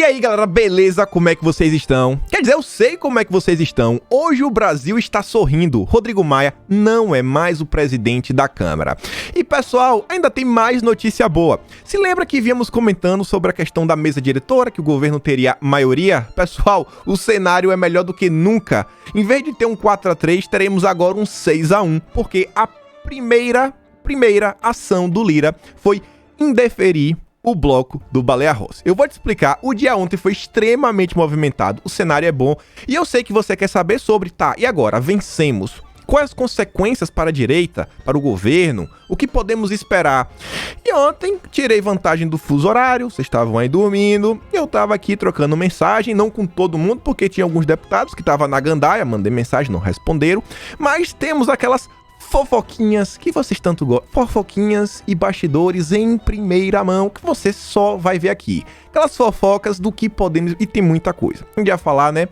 E aí galera, beleza? Como é que vocês estão? Quer dizer, eu sei como é que vocês estão. Hoje o Brasil está sorrindo. Rodrigo Maia não é mais o presidente da Câmara. E pessoal, ainda tem mais notícia boa. Se lembra que viemos comentando sobre a questão da mesa diretora, que o governo teria maioria? Pessoal, o cenário é melhor do que nunca. Em vez de ter um 4-3, teremos agora um 6-1, porque a primeira ação do Lira foi indeferir o bloco do Baleia Rossi. Eu vou te explicar, o dia ontem foi extremamente movimentado, o cenário é bom, e eu sei que você quer saber sobre, tá, e agora, vencemos. Quais as consequências para a direita, para o governo, o que podemos esperar? E ontem, tirei vantagem do fuso horário, vocês estavam aí dormindo, e eu tava aqui trocando mensagem, não com todo mundo, porque tinha alguns deputados que estavam na gandaia, mandei mensagem, não responderam, mas temos aquelas fofoquinhas que vocês tanto gostam, fofoquinhas e bastidores em primeira mão que você só vai ver aqui. Aquelas fofocas do que podemos, e tem muita coisa. A gente vai falar, né,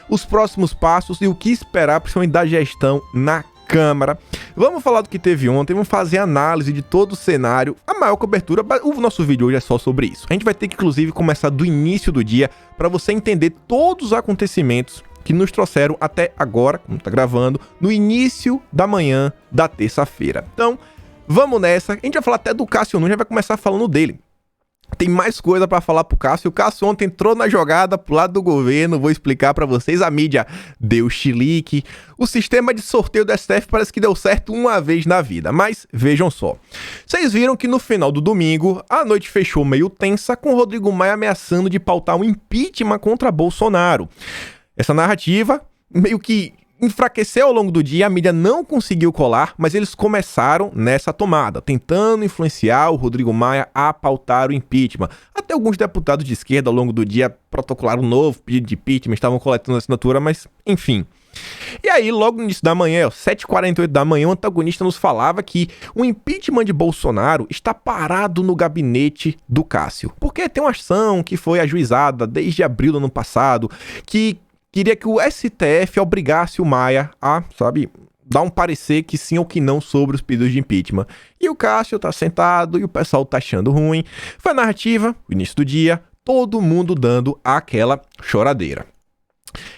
os próximos passos e o que esperar, principalmente da gestão na Câmara. Vamos falar do que teve ontem, vamos fazer análise de todo o cenário, a maior cobertura, o nosso vídeo hoje é só sobre isso. A gente vai ter que, inclusive, começar do início do dia para você entender todos os acontecimentos que nos trouxeram até agora, como tá gravando, no início da manhã da terça-feira. Então, vamos nessa. A gente vai falar até do Cássio Nunes, já vai começar falando dele. Tem mais coisa pra falar pro Cássio. O Cássio ontem entrou na jogada pro lado do governo, vou explicar pra vocês. A mídia deu chilique. O sistema de sorteio do STF parece que deu certo uma vez na vida, mas vejam só. Vocês viram que no final do domingo, a noite fechou meio tensa, com o Rodrigo Maia ameaçando de pautar um impeachment contra Bolsonaro. Essa narrativa meio que enfraqueceu ao longo do dia, a mídia não conseguiu colar, mas eles começaram nessa tomada, tentando influenciar o Rodrigo Maia a pautar o impeachment. Até alguns deputados de esquerda ao longo do dia protocolaram um novo pedido de impeachment, estavam coletando assinatura, mas enfim. E aí, logo no início da manhã, 7h48 da manhã, o antagonista nos falava que o impeachment de Bolsonaro está parado no gabinete do Cássio. Porque tem uma ação que foi ajuizada desde abril do ano passado, que queria que o STF obrigasse o Maia a, dar um parecer que sim ou que não sobre os pedidos de impeachment. E o Cássio tá sentado e o pessoal tá achando ruim. Foi a narrativa, o início do dia, todo mundo dando aquela choradeira.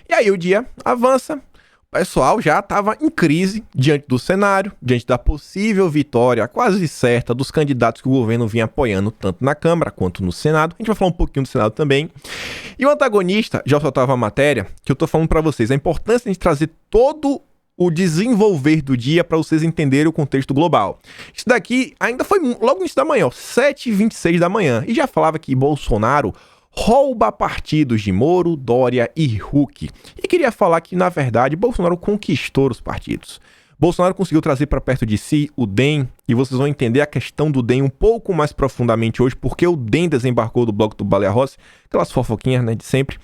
E aí o dia avança, o pessoal já estava em crise diante do cenário, diante da possível vitória quase certa dos candidatos que o governo vinha apoiando tanto na Câmara quanto no Senado. A gente vai falar um pouquinho do Senado também. E o antagonista já soltava a matéria que eu tô falando para vocês, a importância de trazer todo o desenvolver do dia para vocês entenderem o contexto global. Isso daqui ainda foi logo no início da manhã, 7h26 da manhã, e já falava que Bolsonaro rouba partidos de Moro, Dória e Huck. E queria falar que, na verdade, Bolsonaro conquistou os partidos. Bolsonaro conseguiu trazer para perto de si o DEM, e vocês vão entender a questão do DEM um pouco mais profundamente hoje, porque o DEM desembarcou do bloco do Baleia Rossi, aquelas fofoquinhas, né, de sempre.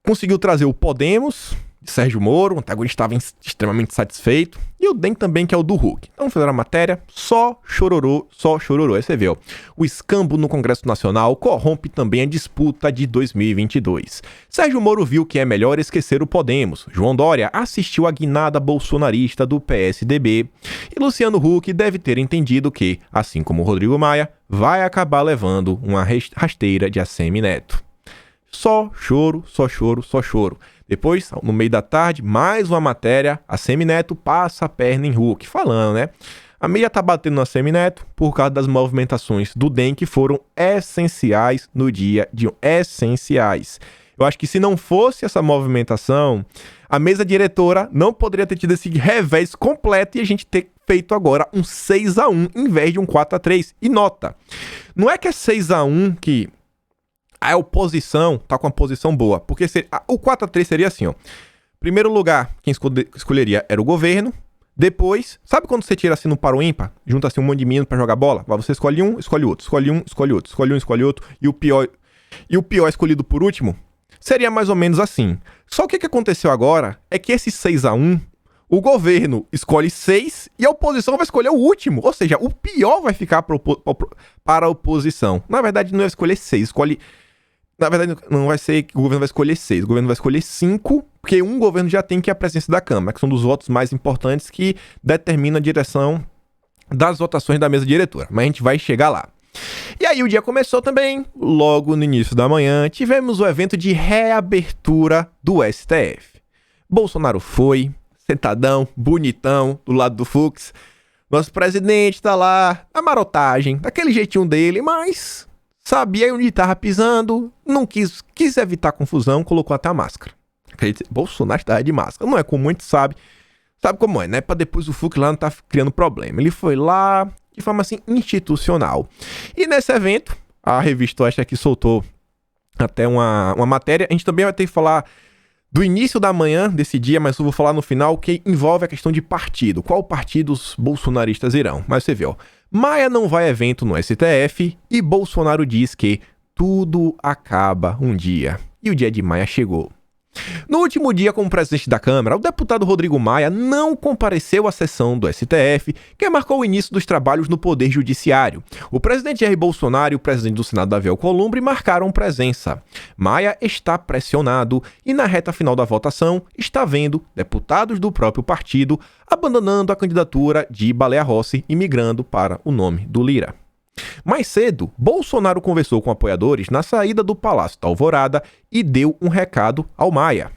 Conseguiu trazer o Podemos, de Sérgio Moro, o antagonista estava extremamente satisfeito, e o DEM também, que é o do Huck. Então fizeram a matéria, só chororô. Aí você vê, ó, o escambo no Congresso Nacional corrompe também a disputa de 2022. Sérgio Moro viu que é melhor esquecer o Podemos. João Dória assistiu a guinada bolsonarista do PSDB. E Luciano Huck deve ter entendido que, assim como Rodrigo Maia, vai acabar levando uma rasteira de ACM Neto. Só choro. Depois, no meio da tarde, mais uma matéria, ACM Neto passa a perna em Huck, falando, né? A mídia tá batendo no ACM Neto por causa das movimentações do DEM que foram essenciais no dia de essenciais. Eu acho que se não fosse essa movimentação, a mesa diretora não poderia ter tido esse revés completo e a gente ter feito agora um 6-1 em vez de um 4-3. E nota, não é que é 6-1 que a oposição tá com uma posição boa, porque o 4-3 seria assim, ó. Primeiro lugar, quem escolheria era o governo. Depois, sabe quando você tira assim no par ou ímpar? Junta assim um monte de menino pra jogar bola? Você escolhe um, escolhe outro, escolhe um, escolhe outro, escolhe um, escolhe outro, e o pior escolhido por último? Seria mais ou menos assim. Só que o que aconteceu agora é que esse 6-1, o governo escolhe 6 e a oposição vai escolher o último. Ou seja, o pior vai ficar para a oposição. Na verdade, não vai escolher 6, escolhe... Na verdade, não vai ser que o governo vai escolher 6, o governo vai escolher 5, porque um governo já tem que ir à presença da Câmara, que são dos votos mais importantes que determinam a direção das votações da mesa diretora. Mas a gente vai chegar lá. E aí o dia começou também, logo no início da manhã, tivemos o evento de reabertura do STF. Bolsonaro foi, sentadão, bonitão, do lado do Fux. Nosso presidente tá lá, na marotagem, daquele jeitinho dele, mas sabia onde tava pisando, não quis evitar confusão, colocou até a máscara. Bolsonaro estava de máscara, não é como a gente sabe como é, né? Pra depois o Fux lá não tá criando problema. Ele foi lá de forma assim institucional. E nesse evento, a revista Oeste aqui soltou até uma matéria. A gente também vai ter que falar do início da manhã desse dia, mas eu vou falar no final, que envolve a questão de partido. Qual partido os bolsonaristas irão? Mas você vê, ó. Maia não vai a evento no STF e Bolsonaro diz que tudo acaba um dia. E o dia de Maia chegou. No último dia, como presidente da Câmara, o deputado Rodrigo Maia não compareceu à sessão do STF, que marcou o início dos trabalhos no Poder Judiciário. O presidente Jair Bolsonaro e o presidente do Senado, Davi Alcolumbre, marcaram presença. Maia está pressionado e, na reta final da votação, está vendo deputados do próprio partido abandonando a candidatura de Baleia Rossi e migrando para o nome do Lira. Mais cedo, Bolsonaro conversou com apoiadores na saída do Palácio da Alvorada e deu um recado ao Maia.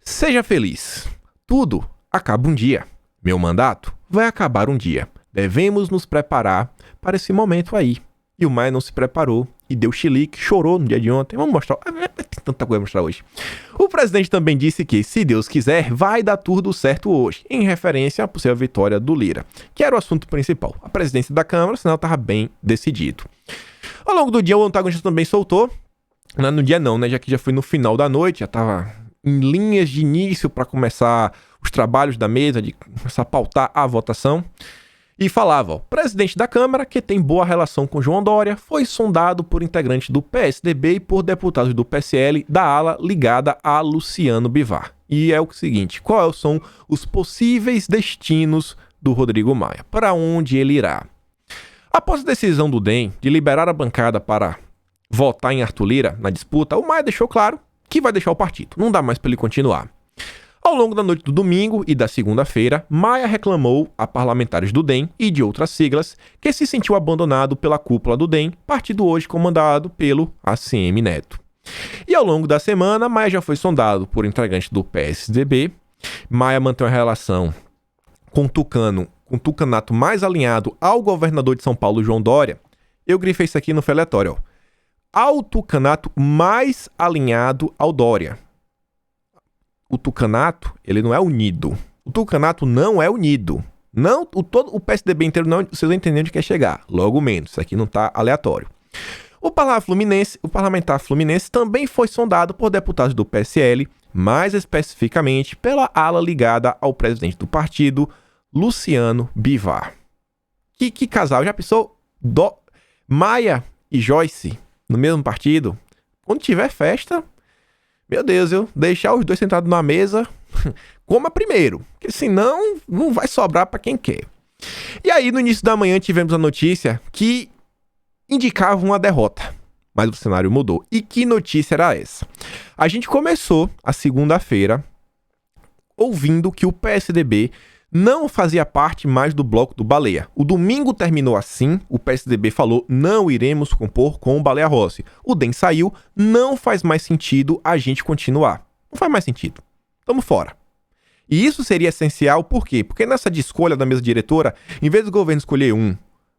Seja feliz. Tudo acaba um dia. Meu mandato vai acabar um dia. Devemos nos preparar para esse momento aí. E o Maia não se preparou e deu chilique, chorou no dia de ontem. Vamos mostrar. Tem tanta coisa a mostrar hoje. O presidente também disse que, se Deus quiser, vai dar tudo certo hoje, em referência à possível vitória do Lira, que era o assunto principal. A presidência da Câmara, o sinal estava bem decidido. Ao longo do dia, o antagonista também soltou. No dia não, né? Já que já foi no final da noite, já estava em linhas de início para começar os trabalhos da mesa, de começar a pautar a votação. E falava, ó, presidente da Câmara, que tem boa relação com João Dória, foi sondado por integrantes do PSDB e por deputados do PSL da ala ligada a Luciano Bivar. E é o seguinte, quais são os possíveis destinos do Rodrigo Maia? Para onde ele irá? Após a decisão do DEM de liberar a bancada para votar em Arthur Lira na disputa, o Maia deixou claro que vai deixar o partido, não dá mais para ele continuar. Ao longo da noite do domingo e da segunda-feira, Maia reclamou a parlamentares do DEM e de outras siglas que se sentiu abandonado pela cúpula do DEM, partido hoje comandado pelo ACM Neto. E ao longo da semana, Maia já foi sondado por integrantes do PSDB. Maia mantém uma relação com tucanato mais alinhado ao governador de São Paulo, João Dória. Eu grifei isso aqui no feletório, ó. Ao tucanato mais alinhado ao Dória. O tucanato, ele não é unido. O tucanato não é unido. Não, todo o PSDB inteiro não, vocês não entendem onde quer chegar. Logo menos, isso aqui não está aleatório. O parlamentar fluminense também foi sondado por deputados do PSL, mais especificamente pela ala ligada ao presidente do partido, Luciano Bivar. Que casal, já pensou? Maia e Joyce no mesmo partido? Quando tiver festa, meu Deus, deixar os dois sentados na mesa, coma primeiro, porque senão não vai sobrar para quem quer. E aí, no início da manhã, tivemos a notícia que indicava uma derrota, mas o cenário mudou. E que notícia era essa? A gente começou a segunda-feira ouvindo que o PSDB não fazia parte mais do bloco do Baleia. O domingo terminou assim, o PSDB falou, não iremos compor com o Baleia Rossi. O DEM saiu, não faz mais sentido a gente continuar. Não faz mais sentido. Estamos fora. E isso seria essencial, por quê? Porque nessa de escolha da mesa diretora, em vez do governo escolher um,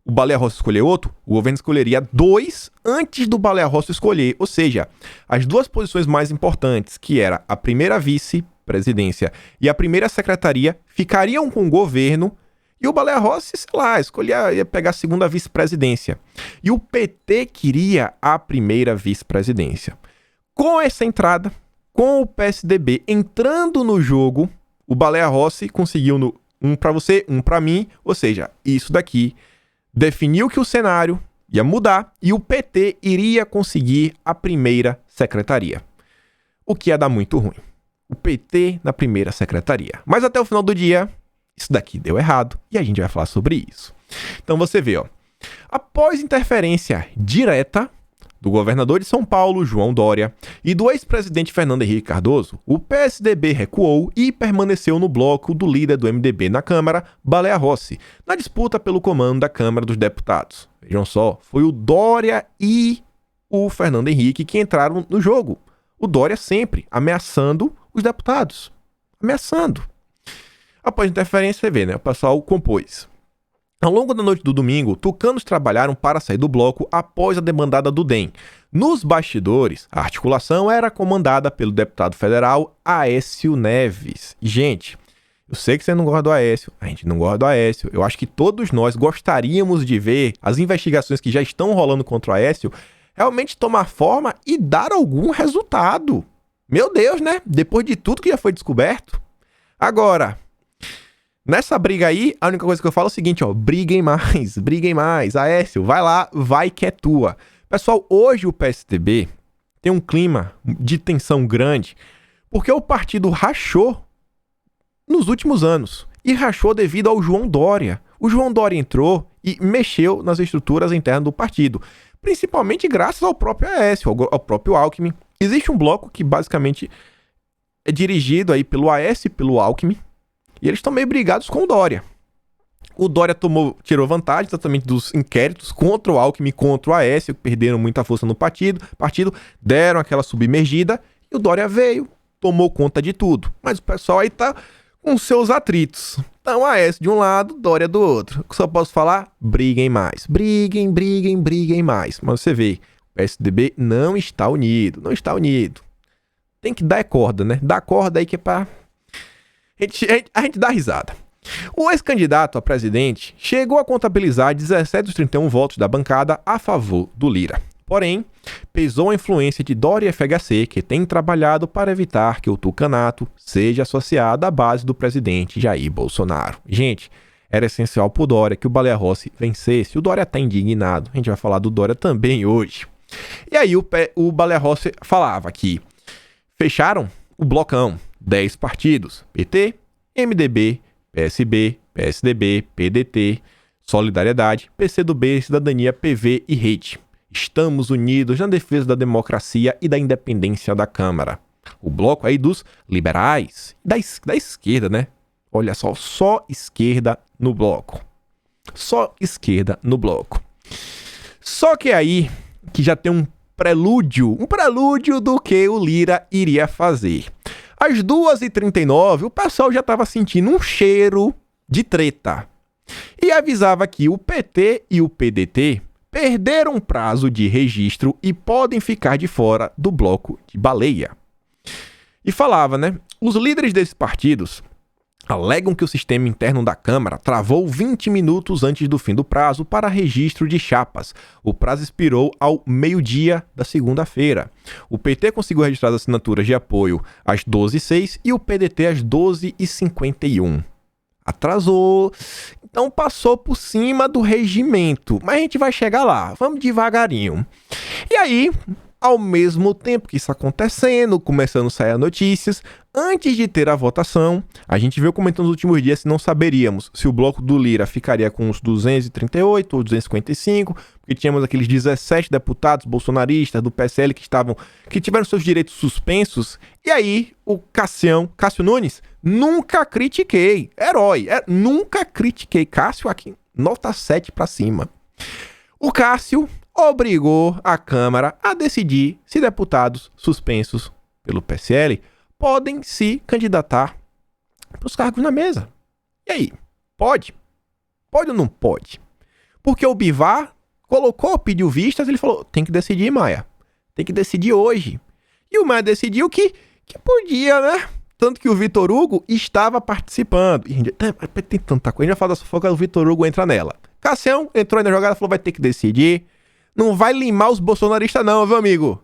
o Baleia Rossi escolher outro, o governo escolheria dois antes do Baleia Rossi escolher. Ou seja, as duas posições mais importantes, que era a primeira vice-presidência e a primeira secretaria, ficariam com o governo e o Baleia Rossi, sei lá, ia pegar a segunda vice-presidência. E o PT queria a primeira vice-presidência. Com essa entrada, com o PSDB entrando no jogo, o Baleia Rossi conseguiu um para você, um para mim, ou seja, isso daqui definiu que o cenário ia mudar e o PT iria conseguir a primeira secretaria. O que ia dar muito ruim. O PT na primeira secretaria. Mas até o final do dia, isso daqui deu errado e a gente vai falar sobre isso. Então você vê, ó. Após interferência direta do governador de São Paulo, João Dória, e do ex-presidente Fernando Henrique Cardoso, o PSDB recuou e permaneceu no bloco do líder do MDB na Câmara, Baleia Rossi, na disputa pelo comando da Câmara dos Deputados. Vejam só, foi o Dória e o Fernando Henrique que entraram no jogo. O Dória sempre ameaçando os deputados. Ameaçando. Após interferência, você vê, né? O pessoal compôs. Ao longo da noite do domingo, tucanos trabalharam para sair do bloco após a demandada do DEM. Nos bastidores, a articulação era comandada pelo deputado federal Aécio Neves. E, gente, eu sei que você não gosta do Aécio, a gente não gosta do Aécio. Eu acho que todos nós gostaríamos de ver as investigações que já estão rolando contra o Aécio realmente tomar forma e dar algum resultado. Meu Deus, né? Depois de tudo que já foi descoberto. Agora, nessa briga aí, a única coisa que eu falo é o seguinte, ó, briguem mais. Aécio, vai lá, vai que é tua. Pessoal, hoje o PSDB tem um clima de tensão grande, porque o partido rachou nos últimos anos, e rachou devido ao João Dória. O João Dória entrou e mexeu nas estruturas internas do partido, principalmente graças ao próprio Aécio, ao próprio Alckmin. Existe um bloco que basicamente é dirigido aí pelo Aécio e pelo Alckmin, e eles estão meio brigados com o Dória. O Dória tirou vantagem exatamente dos inquéritos contra o Alckmin e contra o Aécio, que perderam muita força no partido, deram aquela submergida, e o Dória veio, tomou conta de tudo. Mas o pessoal aí tá com seus atritos. Então, Aécio de um lado, Dória do outro. O que só posso falar? Briguem mais. Briguem mais. Mas você vê, o PSDB não está unido. Tem que dar corda, né? Dá corda aí que é pra... A gente dá risada. O ex-candidato a presidente chegou a contabilizar 17 dos 31 votos da bancada a favor do Lira. Porém, pesou a influência de Dória e FHC, que tem trabalhado para evitar que o tucanato seja associado à base do presidente Jair Bolsonaro. Gente, era essencial para o Dória que o Baleia Rossi vencesse. O Dória está indignado. A gente vai falar do Dória também hoje. E aí o Baleia Rossi falava que fecharam o blocão. 10 partidos, PT, MDB, PSB, PSDB, PDT, Solidariedade, PCdoB, Cidadania, PV e Rede. Estamos unidos na defesa da democracia e da independência da Câmara. O bloco aí dos liberais, da esquerda, né? Olha só esquerda no bloco. Só esquerda no bloco. Só que aí, que já tem um prelúdio do que o Lira iria fazer. Às 2h39, o pessoal já estava sentindo um cheiro de treta. E avisava que o PT e o PDT perderam prazo de registro e podem ficar de fora do bloco de baleia. E falava, né? Os líderes desses partidos alegam que o sistema interno da Câmara travou 20 minutos antes do fim do prazo para registro de chapas. O prazo expirou ao meio-dia da segunda-feira. O PT conseguiu registrar as assinaturas de apoio às 12h06 e o PDT às 12h51. Atrasou, então passou por cima do regimento. Mas a gente vai chegar lá, vamos devagarinho. E aí, ao mesmo tempo que isso acontecendo, começando a sair notícias, antes de ter a votação, a gente veio comentando nos últimos dias se não saberíamos se o bloco do Lira ficaria com os 238 ou 255, porque tínhamos aqueles 17 deputados bolsonaristas do PSL que tiveram seus direitos suspensos. E aí, o Cássio Nunes, nunca critiquei, nunca critiquei. Cássio aqui, nota 7 pra cima. O Cássio obrigou a Câmara a decidir se deputados suspensos pelo PSL podem se candidatar para os cargos na mesa. E aí, pode? Pode ou não pode? Porque o Bivar pediu vistas, ele falou, tem que decidir, Maia. Tem que decidir hoje. E o Maia decidiu que podia, né? Tanto que o Vitor Hugo estava participando. E tem tanta coisa, a gente vai falar da fofoca, o Vitor Hugo entra nela. Cassião entrou aí na jogada e falou, vai ter que decidir. Não vai limar os bolsonaristas não, viu, amigo?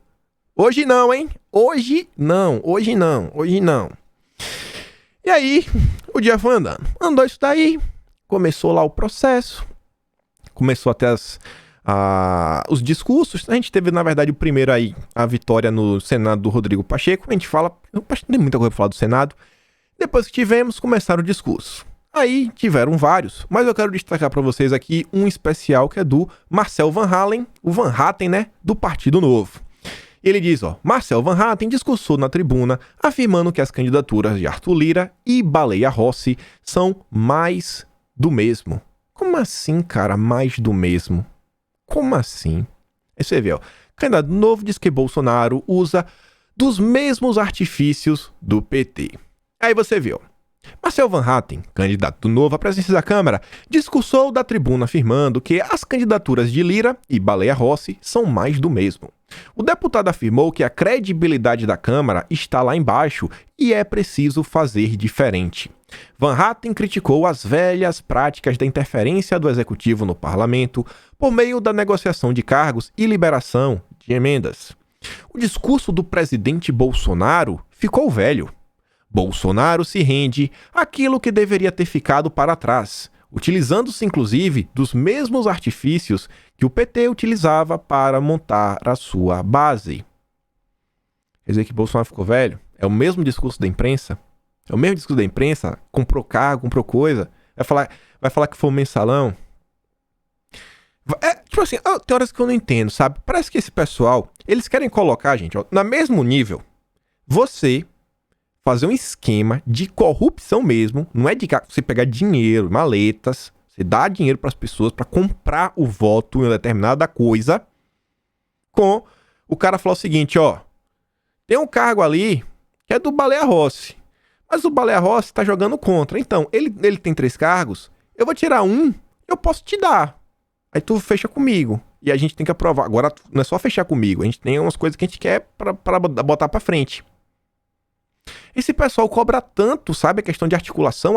Hoje não, hein? Hoje não. E aí, o dia foi andando. Andou isso daí, começou lá o processo, começou até os discursos. A gente teve, na verdade, o primeiro aí, a vitória no Senado do Rodrigo Pacheco. A gente fala, não tem muita coisa pra falar do Senado. Depois que tivemos, começaram o discurso. Aí tiveram vários, mas eu quero destacar para vocês aqui um especial que é do Marcel Van Halen, o Van Hatten, né, do Partido Novo. Ele diz, Marcel Van Hatten discursou na tribuna afirmando que as candidaturas de Arthur Lira e Baleia Rossi são mais do mesmo. Como assim, cara, mais do mesmo? Como assim? Aí você vê, candidato novo diz que Bolsonaro usa dos mesmos artifícios do PT. Aí você viu. Marcel Van Hatten, candidato do Novo à presidência da Câmara, discursou da tribuna afirmando que as candidaturas de Lira e Baleia Rossi são mais do mesmo. O deputado afirmou que a credibilidade da Câmara está lá embaixo e é preciso fazer diferente. Van Hatten criticou as velhas práticas da interferência do Executivo no Parlamento por meio da negociação de cargos e liberação de emendas. O discurso do presidente Bolsonaro ficou velho. Bolsonaro se rende àquilo que deveria ter ficado para trás, utilizando-se inclusive dos mesmos artifícios que o PT utilizava para montar a sua base. Quer dizer que Bolsonaro ficou velho? É o mesmo discurso da imprensa? É o mesmo discurso da imprensa? Comprou cargo, comprou coisa? Vai falar que foi um mensalão? Tipo assim, tem horas que eu não entendo, sabe? Parece que esse pessoal, eles querem colocar, gente, no mesmo nível. Você fazer um esquema de corrupção mesmo, não é de você pegar dinheiro, maletas, você dá dinheiro para as pessoas para comprar o voto em uma determinada coisa, com o cara falar o seguinte, tem um cargo ali que é do Baleia Rossi, mas o Baleia Rossi tá jogando contra, então, ele tem 3 cargos, eu vou tirar um, eu posso te dar, aí tu fecha comigo, e a gente tem que aprovar, agora não é só fechar comigo, a gente tem umas coisas que a gente quer para botar para frente. Esse pessoal cobra tanto, sabe? A questão de articulação.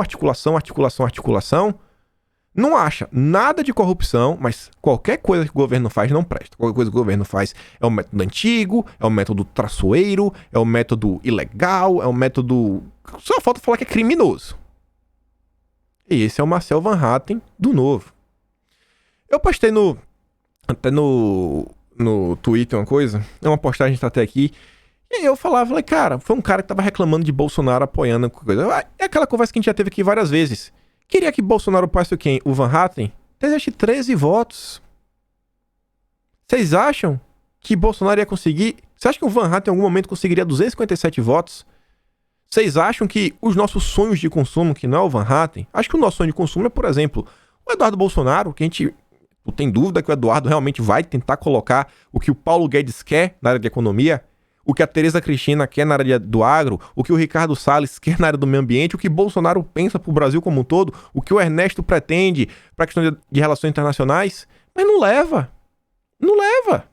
Não acha nada de corrupção, mas qualquer coisa que o governo faz não presta. Qualquer coisa que o governo faz é o método antigo, é o método traiçoeiro, é o método ilegal, é o método... Só falta falar que é criminoso. E esse é o Marcel Van Hatten do Novo. Eu postei até no Twitter uma coisa, é uma postagem que tá até aqui. E aí eu falei, cara, foi um cara que tava reclamando de Bolsonaro apoiando coisa. É aquela conversa que a gente já teve aqui várias vezes. Queria que Bolsonaro apoiasse quem? O Van Hatten? Existe 13 votos. Vocês acham que Bolsonaro ia conseguir... Você acha que o Van Hatten em algum momento conseguiria 257 votos? Vocês acham que os nossos sonhos de consumo, que não é o Van Hatten... Acho que o nosso sonho de consumo é, por exemplo, o Eduardo Bolsonaro, que a gente... Não tem dúvida que o Eduardo realmente vai tentar colocar o que o Paulo Guedes quer na área de economia, o que a Tereza Cristina quer na área do agro, o que o Ricardo Salles quer na área do meio ambiente, o que Bolsonaro pensa para o Brasil como um todo, o que o Ernesto pretende para a questão de relações internacionais, mas não leva. Não leva.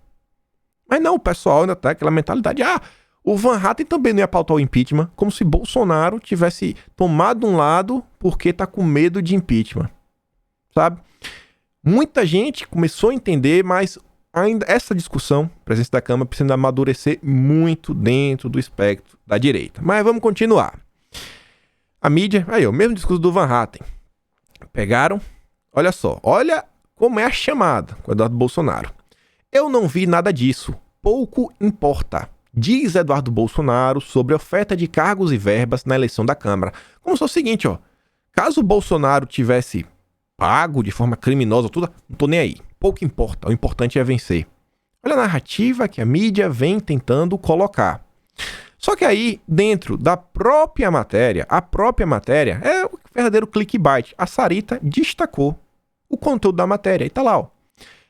Mas não, o pessoal ainda tá aquela mentalidade, o Van Hatten também não ia pautar o impeachment, como se Bolsonaro tivesse tomado um lado porque tá com medo de impeachment, sabe? Muita gente começou a entender, mas ainda essa discussão, presença da Câmara, precisa amadurecer muito dentro do espectro da direita. Mas vamos continuar. A mídia, aí o mesmo discurso do Van Hatten. Pegaram, olha só, olha como é a chamada com o Eduardo Bolsonaro. Eu não vi nada disso, pouco importa, diz Eduardo Bolsonaro sobre a oferta de cargos e verbas na eleição da Câmara. Como se fosse o seguinte, caso o Bolsonaro tivesse pago de forma criminosa, tudo, não tô nem aí. Pouco importa, o importante é vencer. Olha a narrativa que a mídia vem tentando colocar. Só que aí, dentro da própria matéria, a própria matéria é o verdadeiro clickbait. A Sarita destacou o conteúdo da matéria e tá lá,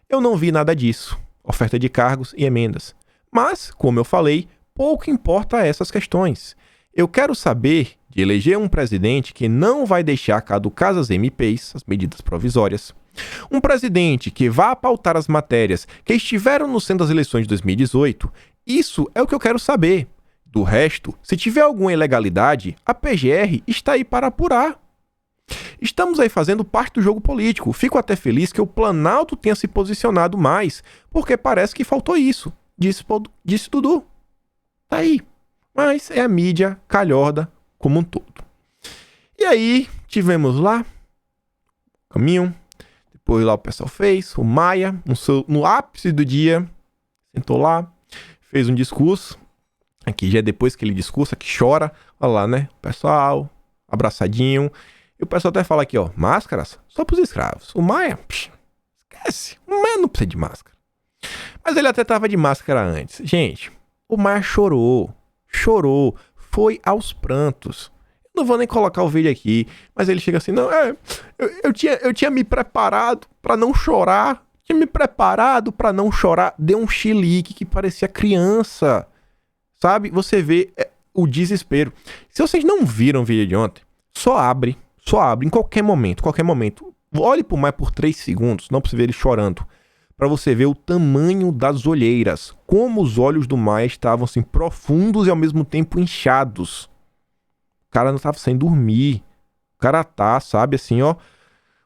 Eu não vi nada disso. Oferta de cargos e emendas. Mas, como eu falei, pouco importa essas questões. Eu quero saber de eleger um presidente que não vai deixar caducar as MPs, as medidas provisórias. Um presidente que vá pautar as matérias que estiveram no centro das eleições de 2018. Isso é o que eu quero saber. Do resto, se tiver alguma ilegalidade, a PGR está aí para apurar. Estamos aí fazendo parte do jogo político. Fico até feliz que o Planalto tenha se posicionado mais, porque parece que faltou isso. Disse Dudu. Tá aí. Mas é a mídia calhorda como um todo. E aí, tivemos lá o caminho. Depois lá o pessoal fez. O Maia, no ápice do dia, sentou lá, fez um discurso. Aqui já é depois que ele discursa, que chora. Olha lá, né? O pessoal, abraçadinho. E o pessoal até fala aqui, ó, máscaras só pros escravos. O Maia, esquece. O Maia não precisa de máscara. Mas ele até tava de máscara antes. Gente, o Maia chorou. Foi aos prantos. Não vou nem colocar o vídeo aqui, mas ele chega assim, não, eu tinha me preparado pra não chorar. Deu um chilique que parecia criança. Sabe? Você vê o desespero. Se vocês não viram o vídeo de ontem, só abre em qualquer momento. Olhe pro Maia por 3 segundos, não pra você ver ele chorando. Pra você ver o tamanho das olheiras. Como os olhos do Maia estavam assim, profundos e ao mesmo tempo inchados. O cara não tava sem dormir. O cara tá, sabe, assim, ó.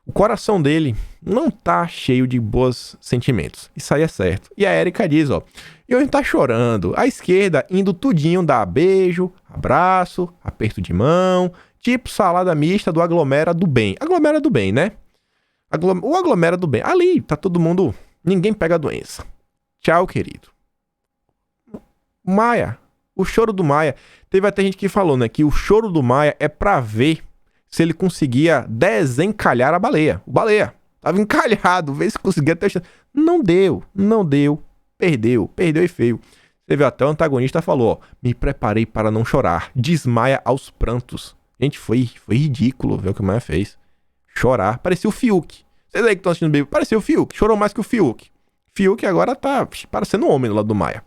O coração dele não tá cheio de bons sentimentos. Isso aí é certo. E a Erika diz, ó. E hoje tá chorando. A esquerda indo tudinho dar beijo, abraço, aperto de mão. Tipo salada mista do Aglomera do Bem. Aglomera do Bem, né? O Aglomera do Bem. Ali tá todo mundo... Ninguém pega a doença. Tchau, querido. Maia. O choro do Maia. Teve até gente que falou, né? Que o choro do Maia é pra ver se ele conseguia desencalhar a baleia. O baleia. Tava encalhado. Ver se conseguia ter... Não deu. Perdeu e feio. Você viu até o antagonista falou, ó. Me preparei para não chorar. Desmaia aos prantos. Gente, foi ridículo ver o que o Maia fez. Chorar. Parecia o Fiuk. Vocês aí que estão assistindo o vídeo, parecia o Fiuk. Chorou mais que o Fiuk. Fiuk agora tá parecendo um homem do lado do Maia.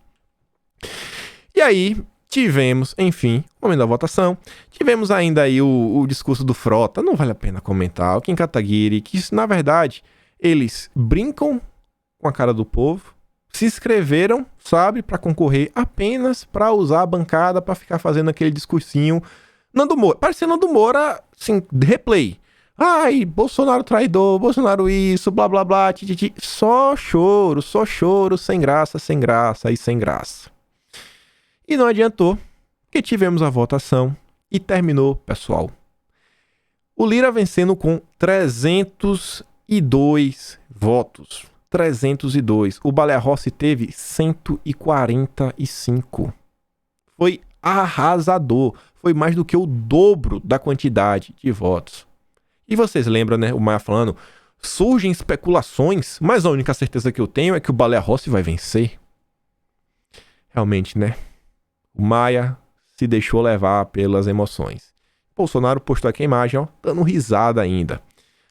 E aí, tivemos, enfim, o momento da votação. Tivemos ainda aí o discurso do Frota. Não vale a pena comentar. O Kim Kataguiri, que na verdade, eles brincam com a cara do povo. Se inscreveram, sabe, pra concorrer apenas pra usar a bancada pra ficar fazendo aquele discursinho. Nando Moura, parecendo Nando Moura, assim, replay. Ai, Bolsonaro traidor, Bolsonaro isso, blá blá blá, tititi. Só choro, sem graça e sem graça. E não adiantou, que tivemos a votação e terminou, pessoal. O Lira vencendo com 302 votos. 302. O Baleia Rossi teve 145. Foi arrasador. Foi mais do que o dobro da quantidade de votos. E vocês lembram, né? O Maia falando, surgem especulações, mas a única certeza que eu tenho é que o Baleia Rossi vai vencer. Realmente, né? O Maia se deixou levar pelas emoções. Bolsonaro postou aqui a imagem, ó, dando risada ainda.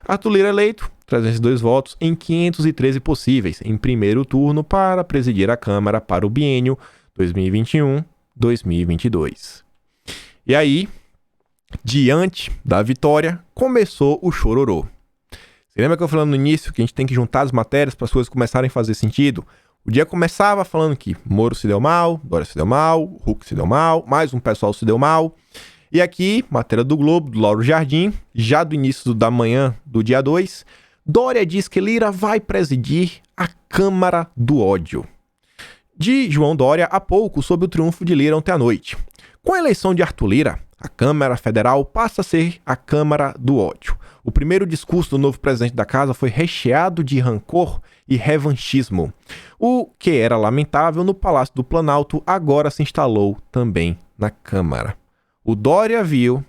Arthur Lira eleito, 302 votos em 513 possíveis, em primeiro turno para presidir a Câmara para o biênio 2021-2022. E aí... Diante da vitória, começou o chororô. Você lembra que eu falando no início que a gente tem que juntar as matérias para as coisas começarem a fazer sentido? O dia começava falando que Moro se deu mal, Dória se deu mal, Huck se deu mal, mais um pessoal se deu mal. E aqui, matéria do Globo, do Lauro Jardim, já do início da manhã do dia 2, Dória diz que Lira vai presidir a Câmara do Ódio. De João Dória há pouco sobre o triunfo de Lira ontem à noite. Com a eleição de Arthur Lira, a Câmara Federal passa a ser a Câmara do Ódio. O primeiro discurso do novo presidente da casa foi recheado de rancor e revanchismo. O que era lamentável no Palácio do Planalto agora se instalou também na Câmara. O Dória viu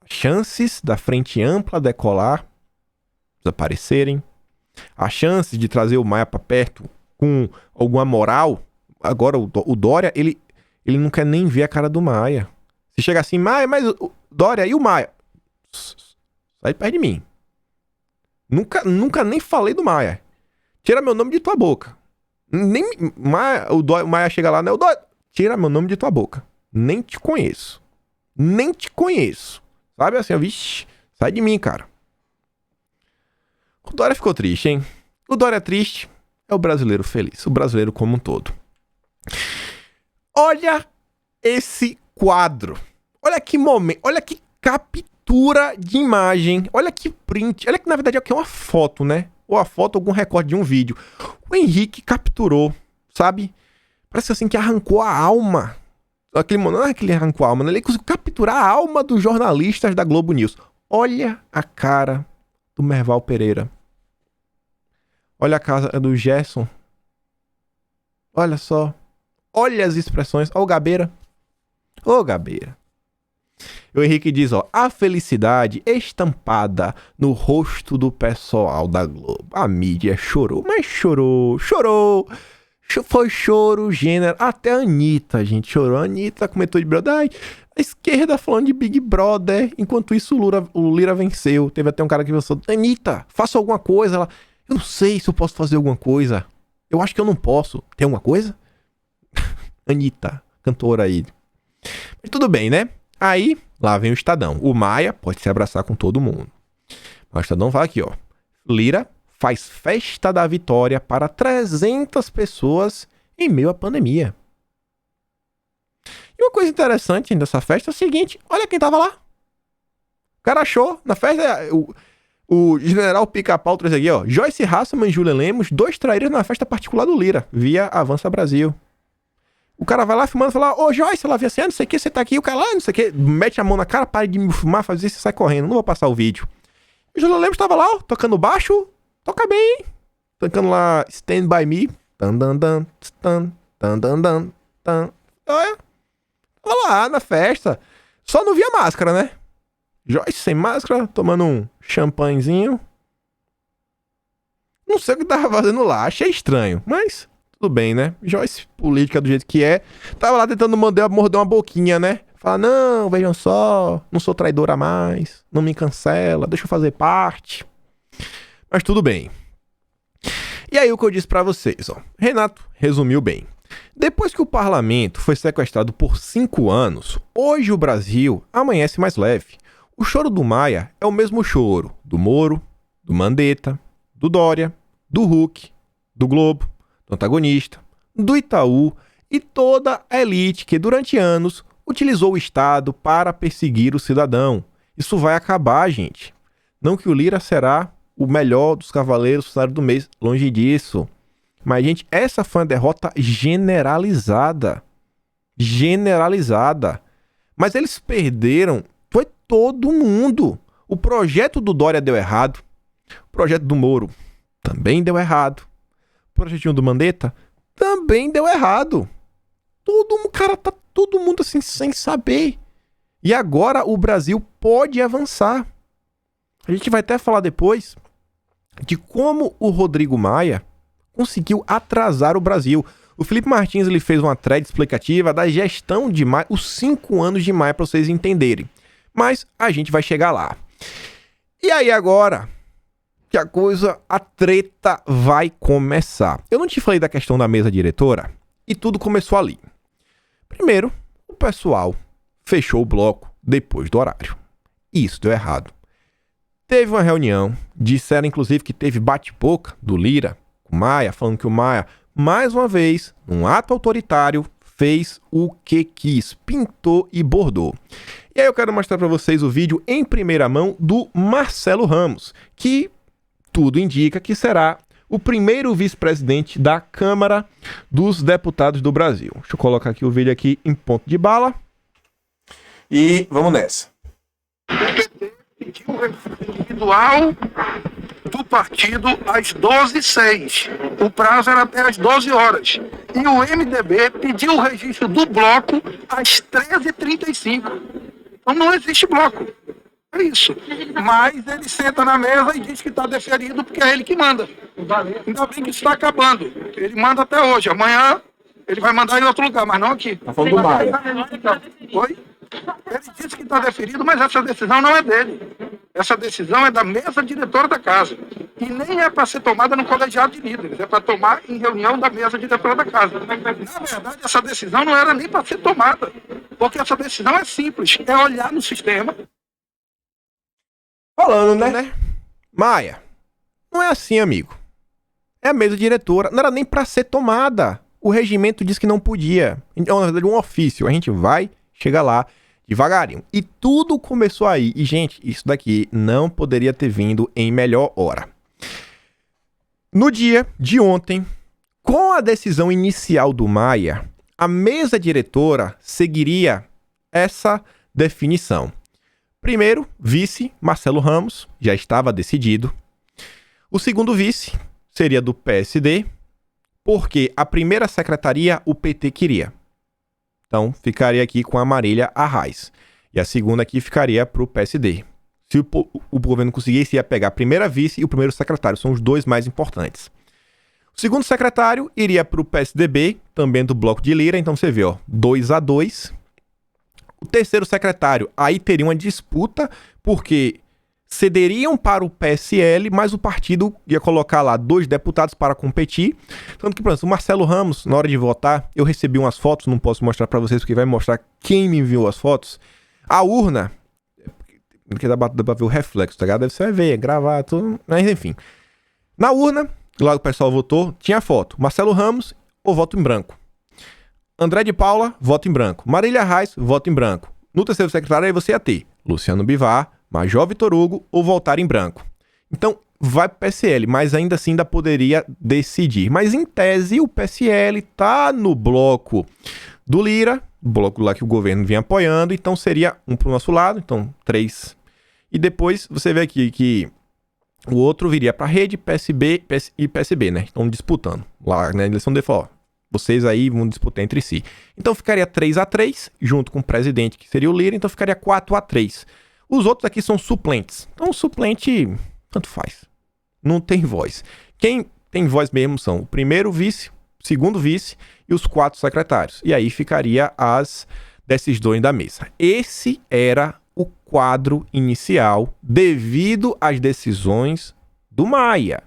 as chances da Frente Ampla decolar, desaparecerem, as chances de trazer o Maia para perto com alguma moral. Agora o Dória, ele não quer nem ver a cara do Maia. Se chega assim, Maia, mas o Dória e o Maia. Sai perto de mim. Nunca nem falei do Maia. Tira meu nome de tua boca. Nem Maia, o Maia chega lá, né? O Dória. Tira meu nome de tua boca. Nem te conheço. Sabe assim, vixe, sai de mim, cara. O Dória ficou triste, hein? O Dória triste é o brasileiro feliz. O brasileiro como um todo. Olha esse quadro. Olha que momento, olha que captura de imagem, olha que print, olha que na verdade aqui é uma foto, né? Ou a foto, algum recorte de um vídeo. O Henrique capturou, sabe? Parece assim que arrancou a alma. Aquele momento, não é que ele arrancou a alma, né? Ele conseguiu capturar a alma dos jornalistas da Globo News. Olha a cara do Merval Pereira. Olha a cara do Gerson. Olha só. Olha as expressões. Olha o Gabeira. Ô, Gabeira. O Henrique diz, ó, a felicidade estampada no rosto do pessoal da Globo. A mídia chorou, mas chorou. Foi choro, gênero. Até a Anitta, gente, chorou. A Anitta comentou de brother. A esquerda falando de Big Brother. Enquanto isso, o Lira venceu. Teve até um cara que pensou, Anitta, faça alguma coisa. Ela, eu não sei se eu posso fazer alguma coisa. Eu acho que eu não posso. Tem alguma coisa? Anitta, cantora aí. Mas tudo bem, né? Aí, lá vem o Estadão. O Maia pode se abraçar com todo mundo. Mas o Estadão fala aqui, ó. Lira faz festa da vitória para 300 pessoas em meio à pandemia. E uma coisa interessante dessa festa é o seguinte. Olha quem tava lá. O cara achou na festa... O general Pica-Pau trouxe aqui, ó. Joyce Hasselman e Julia Lemos, 2 traíras na festa particular do Lira, via Avança Brasil. O cara vai lá filmando e fala, ô Joyce, ela via assim, não sei o que, você tá aqui, o cara lá, não sei o que, mete a mão na cara, para de me filmar, faz isso e sai correndo, não vou passar o vídeo. E o Julia Lemos tava lá, ó, tocando baixo, toca bem, hein? Tocando lá, Stand By Me, olha, tava lá na festa, só não via máscara, né? Joyce sem máscara, tomando um champanhezinho. Não sei o que tava fazendo lá, achei estranho, mas tudo bem, né? Joyce, política do jeito que é, tava lá tentando morder uma boquinha, né? Fala, não, vejam só, não sou traidora mais, não me cancela, deixa eu fazer parte. Mas tudo bem. E aí o que eu disse pra vocês, ó. Renato resumiu bem. Depois que o parlamento foi sequestrado por 5 anos, hoje o Brasil amanhece mais leve. O choro do Maia é o mesmo choro do Moro, do Mandetta, do Dória, do Huck, do Globo, do antagonista, do Itaú e toda a elite que durante anos utilizou o Estado para perseguir o cidadão. Isso vai acabar, gente. Não que o Lira será o melhor dos cavaleiros funcionários do mês, longe disso. Mas, gente, essa foi uma derrota generalizada. Generalizada. Mas eles perderam, foi todo mundo. O projeto do Dória deu errado. O projeto do Moro também deu errado. O projetinho do Mandetta também deu errado. Tá todo mundo assim, sem saber. E agora o Brasil pode avançar. A gente vai até falar depois de como o Rodrigo Maia conseguiu atrasar o Brasil. O Felipe Martins ele fez uma thread explicativa da gestão de Maia, os 5 anos de Maia, para vocês entenderem. Mas a gente vai chegar lá. E aí agora que a treta vai começar. Eu não te falei da questão da mesa diretora e tudo começou ali. Primeiro, o pessoal fechou o bloco depois do horário. Isso deu errado. Teve uma reunião, disseram inclusive que teve bate-boca do Lira com o Maia, falando que o Maia, mais uma vez, num ato autoritário, fez o que quis, pintou e bordou. E aí eu quero mostrar para vocês o vídeo em primeira mão do Marcelo Ramos, que tudo indica que será o primeiro vice-presidente da Câmara dos Deputados do Brasil. Deixa eu colocar aqui o vídeo aqui em ponto de bala. E vamos nessa. O PT pediu o registro individual do partido às 12h06. O prazo era até às 12 horas. E o MDB pediu o registro do bloco às 13h35. Então não existe bloco. É isso. Mas ele senta na mesa e diz que está deferido porque é ele que manda. Ainda bem que isso está acabando. Ele manda até hoje. Amanhã ele vai mandar em outro lugar, mas não aqui. Tá falando do Maia. Oi? Ele disse que está deferido, mas essa decisão não é dele. Essa decisão é da mesa diretora da casa. E nem é para ser tomada no colegiado de líderes, é para tomar em reunião da mesa diretora da casa. Na verdade, essa decisão não era nem para ser tomada, porque essa decisão é simples, é olhar no sistema. Falando, né? Maia, não é assim, amigo. É a mesa diretora, não era nem para ser tomada. O regimento diz que não podia. Então, na verdade, um ofício. A gente vai chegar lá devagarinho. E tudo começou aí. E, gente, isso daqui não poderia ter vindo em melhor hora. No dia de ontem, com a decisão inicial do Maia, a mesa diretora seguiria essa definição. Primeiro, vice, Marcelo Ramos, já estava decidido. O segundo vice seria do PSD, porque a primeira secretaria o PT queria. Então, ficaria aqui com a Marília Arraes. E a segunda aqui ficaria para o PSD. Se o governo conseguisse, ia pegar a primeira vice e o primeiro secretário. São os dois mais importantes. O segundo secretário iria para o PSDB, também do bloco de Lira. Então você vê, 2-2. O terceiro secretário, aí teria uma disputa, porque cederiam para o PSL, mas o partido ia colocar lá 2 deputados para competir. Tanto que, por exemplo, o Marcelo Ramos, na hora de votar, eu recebi umas fotos, não posso mostrar para vocês, porque vai mostrar quem me enviou as fotos. A urna, porque dá pra ver o reflexo, tá ligado? Deve ser ver, gravar, tudo, mas enfim. Na urna, lá o pessoal votou, tinha foto. Marcelo Ramos, ou voto em branco. André de Paula, voto em branco. Marília Reis, voto em branco. No terceiro secretário, aí você ia ter Luciano Bivar, Major Vitor Hugo ou votar em branco. Então, vai pro PSL, mas ainda assim ainda poderia decidir. Mas, em tese, o PSL tá no bloco do Lira, bloco lá que o governo vinha apoiando, então seria um pro nosso lado, então 3. E depois você vê aqui que o outro viria pra Rede, PSB e PSB, né? Estão disputando lá na eleição de falar, vocês aí vão disputar entre si. Então ficaria 3-3, junto com o presidente, que seria o Lira, então ficaria 4-3. Os outros aqui são suplentes. Então o suplente, tanto faz. Não tem voz. Quem tem voz mesmo são o primeiro vice, o segundo vice e os 4 secretários. E aí ficaria as decisões da mesa. Esse era o quadro inicial devido às decisões do Maia.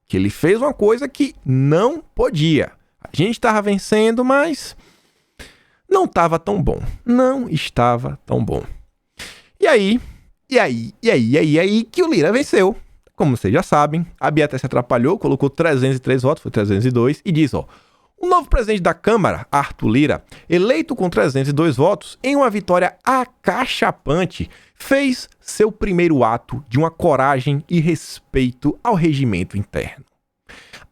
Que ele fez uma coisa que não podia. A gente estava vencendo, mas não estava tão bom. Não estava tão bom. E aí que o Lira venceu. Como vocês já sabem, a Bia até se atrapalhou, colocou 303 votos, foi 302, e diz, o novo presidente da Câmara, Arthur Lira, eleito com 302 votos, em uma vitória acachapante, fez seu primeiro ato de uma coragem e respeito ao regimento interno.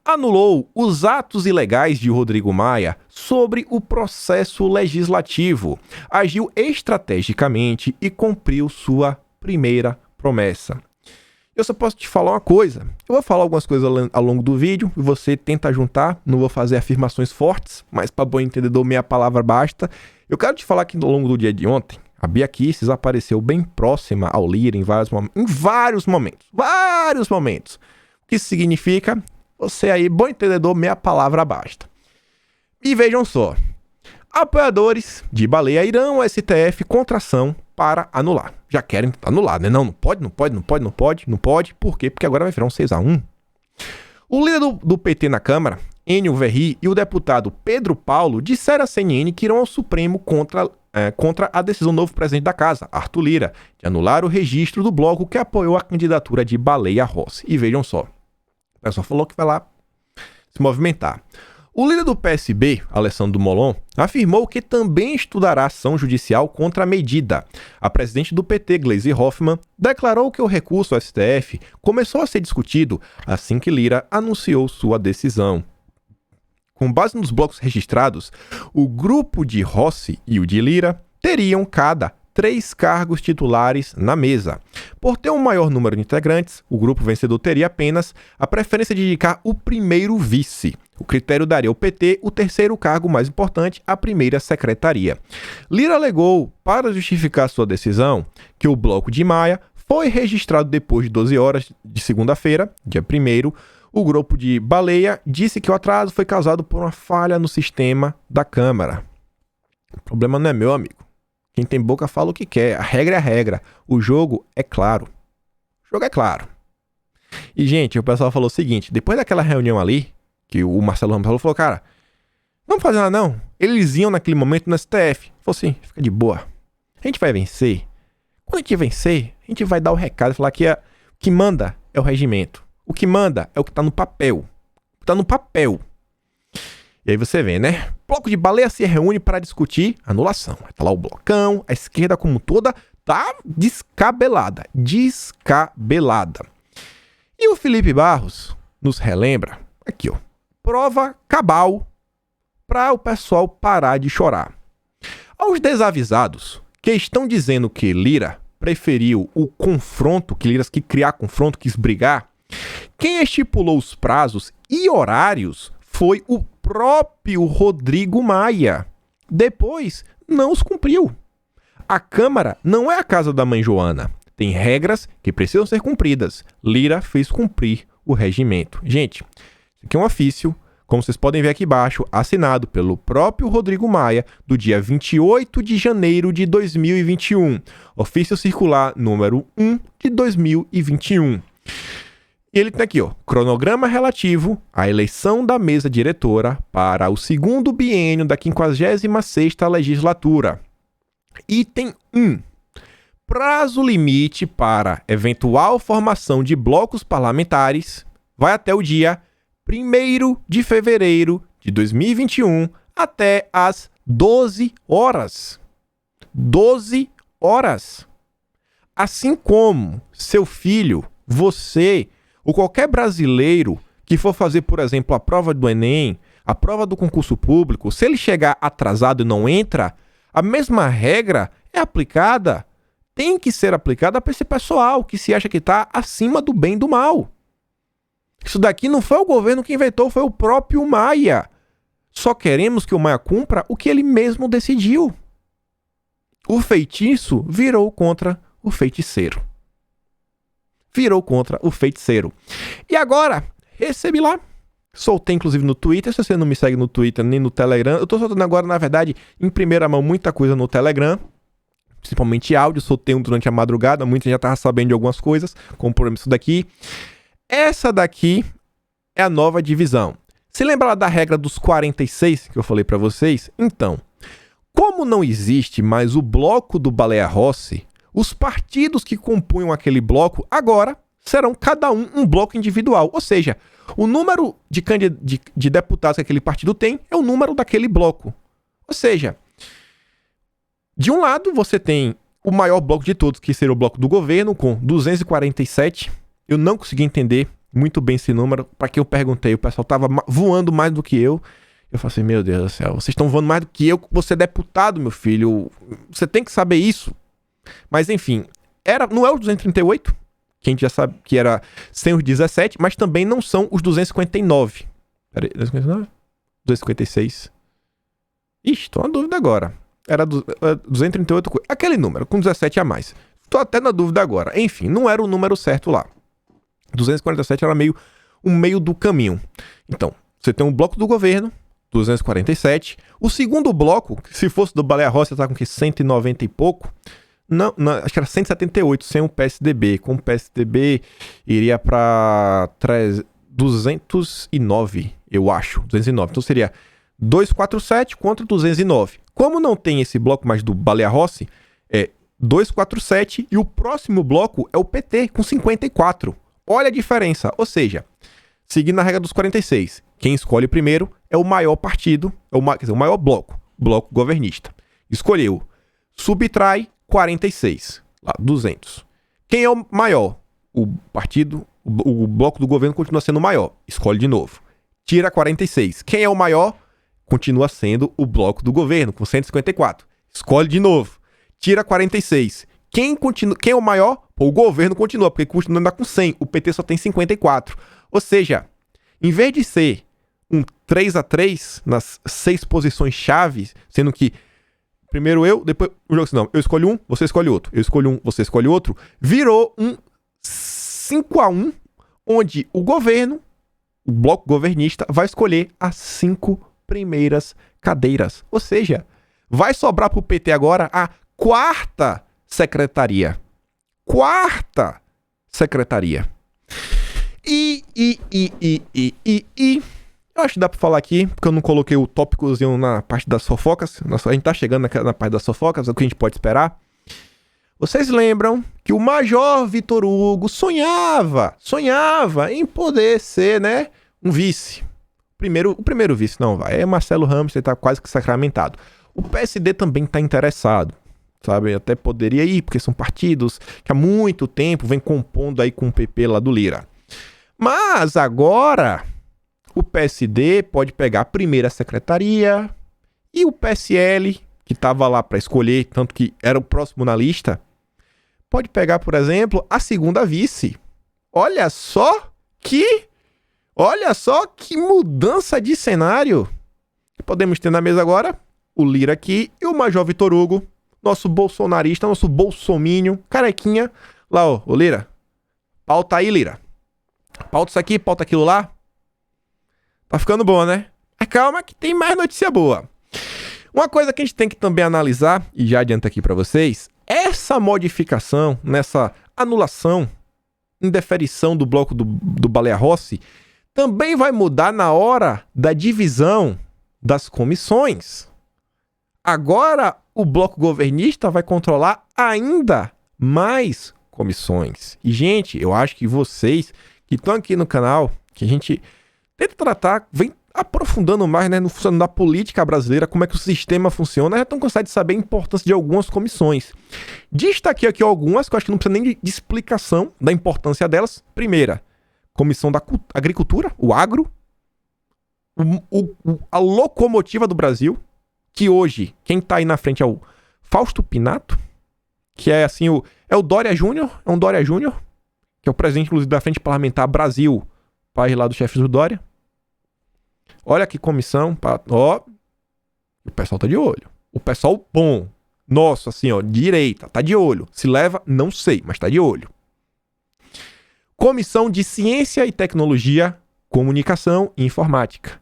Anulou os atos ilegais de Rodrigo Maia sobre o processo legislativo, agiu estrategicamente e cumpriu sua primeira promessa. Eu só posso te falar uma coisa. Eu vou falar algumas coisas ao longo do vídeo e você tenta juntar. Não vou fazer afirmações fortes, mas para bom entendedor, meia palavra basta. Eu quero te falar que ao longo do dia de ontem, a Bia Kicis apareceu bem próxima ao Lira em vários momentos. Vários momentos. O que isso significa? Você aí, bom entendedor, meia palavra basta. E vejam só. Apoiadores de Baleia irão ao STF contra ação para anular. Já querem anular, né? Não pode. Por quê? Porque agora vai virar um 6-1. O líder do PT na Câmara, Enio Verri, e o deputado Pedro Paulo disseram à CNN que irão ao Supremo contra a decisão do novo presidente da casa, Arthur Lira, de anular o registro do bloco que apoiou a candidatura de Baleia Rossi. E vejam só. O pessoal falou que vai lá se movimentar. O líder do PSB, Alessandro Molon, afirmou que também estudará ação judicial contra a medida. A presidente do PT, Gleisi Hoffmann, declarou que o recurso ao STF começou a ser discutido assim que Lira anunciou sua decisão. Com base nos blocos registrados, o grupo de Rossi e o de Lira teriam cada 3 cargos titulares na mesa. Por ter um maior número de integrantes, o grupo vencedor teria apenas a preferência de indicar o primeiro vice. O critério daria ao PT o terceiro cargo mais importante, a primeira secretaria. Lira alegou, para justificar sua decisão, que o bloco de Maia foi registrado depois de 12 horas de segunda-feira, dia 1º. O grupo de Baleia disse que o atraso foi causado por uma falha no sistema da Câmara. O problema não é meu, amigo. Quem tem boca fala o que quer. A regra é a regra. O jogo é claro. O jogo é claro. E, gente, o pessoal falou o seguinte. Depois daquela reunião ali, que o Marcelo Ramos falou, cara, não vamos fazer nada não. Eles iam naquele momento no STF. Falou assim, fica de boa. A gente vai vencer. Quando a gente vencer, a gente vai dar o recado e falar que o que manda é o regimento. O que manda é o que tá no papel. O que tá no papel. E aí você vê, né? O bloco de Baleia se reúne para discutir anulação. Tá lá o blocão, a esquerda como toda tá descabelada. Descabelada. E o Felipe Barros nos relembra, aqui ó, prova cabal para o pessoal parar de chorar. Aos desavisados que estão dizendo que Lira preferiu o confronto, que Lira quis criar confronto, quis brigar, quem estipulou os prazos e horários foi o próprio Rodrigo Maia. Depois, não os cumpriu. A Câmara não é a casa da mãe Joana. Tem regras que precisam ser cumpridas. Lira fez cumprir o regimento. Gente, isso aqui é um ofício, como vocês podem ver aqui embaixo, assinado pelo próprio Rodrigo Maia, do dia 28 de janeiro de 2021. Ofício circular número 1 de 2021. E ele tem aqui, ó, cronograma relativo à eleição da mesa diretora para o segundo biênio da 56ª legislatura. Item 1. Prazo limite para eventual formação de blocos parlamentares vai até o dia 1º de fevereiro de 2021 até às 12 horas. 12 horas. Assim como seu filho, você ou qualquer brasileiro que for fazer, por exemplo, a prova do Enem, a prova do concurso público, se ele chegar atrasado e não entra, a mesma regra é aplicada, tem que ser aplicada para esse pessoal que se acha que está acima do bem e do mal. Isso daqui não foi o governo que inventou, foi o próprio Maia. Só queremos que o Maia cumpra o que ele mesmo decidiu. O feitiço virou contra o feiticeiro. Virou contra o feiticeiro. E agora, recebi lá. Soltei, inclusive, no Twitter. Se você não me segue no Twitter nem no Telegram, eu tô soltando agora, na verdade, em primeira mão, muita coisa no Telegram. Principalmente áudio. Soltei um durante a madrugada. Muita gente já tava sabendo de algumas coisas. Como por exemplo isso daqui. Essa daqui é a nova divisão. Se lembra lá da regra dos 46 que eu falei pra vocês? Então, como não existe mais o bloco do Baleia Rossi, os partidos que compunham aquele bloco agora serão cada um bloco individual. Ou seja, o número de deputados que aquele partido tem é o número daquele bloco. Ou seja, de um lado você tem o maior bloco de todos, que seria o bloco do governo, com 247. Eu não consegui entender muito bem esse número. Para que eu perguntei, o pessoal tava voando mais do que eu. Eu falei assim, meu Deus do céu, vocês estão voando mais do que eu, você é deputado, meu filho. Você tem que saber isso. Mas enfim, não é o 238, que a gente já sabe que era sem os 17, mas também não são os 259. Peraí, 259? 256. Ixi, tô na dúvida agora. Era 238, aquele número, com 17 a mais. Tô até na dúvida agora. Enfim, não era o número certo lá. 247 era um meio do caminho. Então, você tem um bloco do governo, 247. O segundo bloco, se fosse do Baleia Rossi, tá com que 190 e pouco. Não, acho que era 178, sem o PSDB. Com o PSDB, iria para 209, eu acho. 209. Então seria 247 contra 209. Como não tem esse bloco mais do Baleia Rossi, é 247 e o próximo bloco é o PT, com 54. Olha a diferença. Ou seja, seguindo a regra dos 46, quem escolhe primeiro é o maior partido, quer dizer, o maior bloco governista. Escolheu, subtrai 46, lá, 200. Quem é o maior? O partido, o bloco do governo continua sendo o maior. Escolhe de novo. Tira 46. Quem é o maior? Continua sendo o bloco do governo, com 154. Escolhe de novo. Tira 46. Quem é o maior? Pô, o governo continua, porque continua andando com 100. O PT só tem 54. Ou seja, em vez de ser um 3-3 nas 6 posições chaves, sendo que primeiro eu, depois o jogo assim, não, eu escolho um, você escolhe outro. Eu escolho um, você escolhe outro. Virou um 5-1, onde o governo, o bloco governista, vai escolher as 5 primeiras cadeiras. Ou seja, vai sobrar pro PT agora a 4ª secretaria. 4ª secretaria. Eu acho que dá pra falar aqui, porque eu não coloquei o tópicozinho na parte das fofocas. A gente tá chegando na parte das fofocas, o que a gente pode esperar. Vocês lembram que o Major Vitor Hugo sonhava em poder ser, né, um vice. O primeiro vice, não vai. É Marcelo Ramos, ele tá quase que sacramentado. O PSD também tá interessado, sabe? Até poderia ir, porque são partidos que há muito tempo vem compondo aí com o PP lá do Lira. Mas agora o PSD pode pegar a primeira secretaria e o PSL, que estava lá para escolher, tanto que era o próximo na lista, pode pegar, por exemplo, a segunda vice. Olha só que mudança de cenário. Podemos ter na mesa agora o Lira aqui e o Major Vitor Hugo nosso bolsonarista, nosso bolsomínio, carequinha. Lá, ó, ô Lira. Pauta aí, Lira. Pauta isso aqui, pauta aquilo lá. Tá ficando bom, né? Mas calma que tem mais notícia boa. Uma coisa que a gente tem que também analisar, e já adianto aqui pra vocês, essa modificação, nessa anulação, indeferição do bloco do Baleia Rossi, também vai mudar na hora da divisão das comissões. Agora, o bloco governista vai controlar ainda mais comissões. E, gente, eu acho que vocês que estão aqui no canal, que a gente tenta tratar, vem aprofundando mais, né, no funcionamento da política brasileira, como é que o sistema funciona, já estão cansados de saber a importância de algumas comissões. Destaquei aqui algumas, que eu acho que não precisa nem de explicação da importância delas. Primeira, Comissão da Agricultura, o agro, a locomotiva do Brasil, que hoje, quem tá aí na frente é o Fausto Pinato, que é assim, é o Dória Júnior, é um Dória Júnior, que é o presidente, inclusive, da Frente Parlamentar Brasil, país lá do chefe do Dória. Olha que comissão, ó, o pessoal tá de olho. O pessoal bom, nosso, assim, ó, direita, tá de olho. Se leva, não sei, mas tá de olho. Comissão de Ciência e Tecnologia, Comunicação e Informática.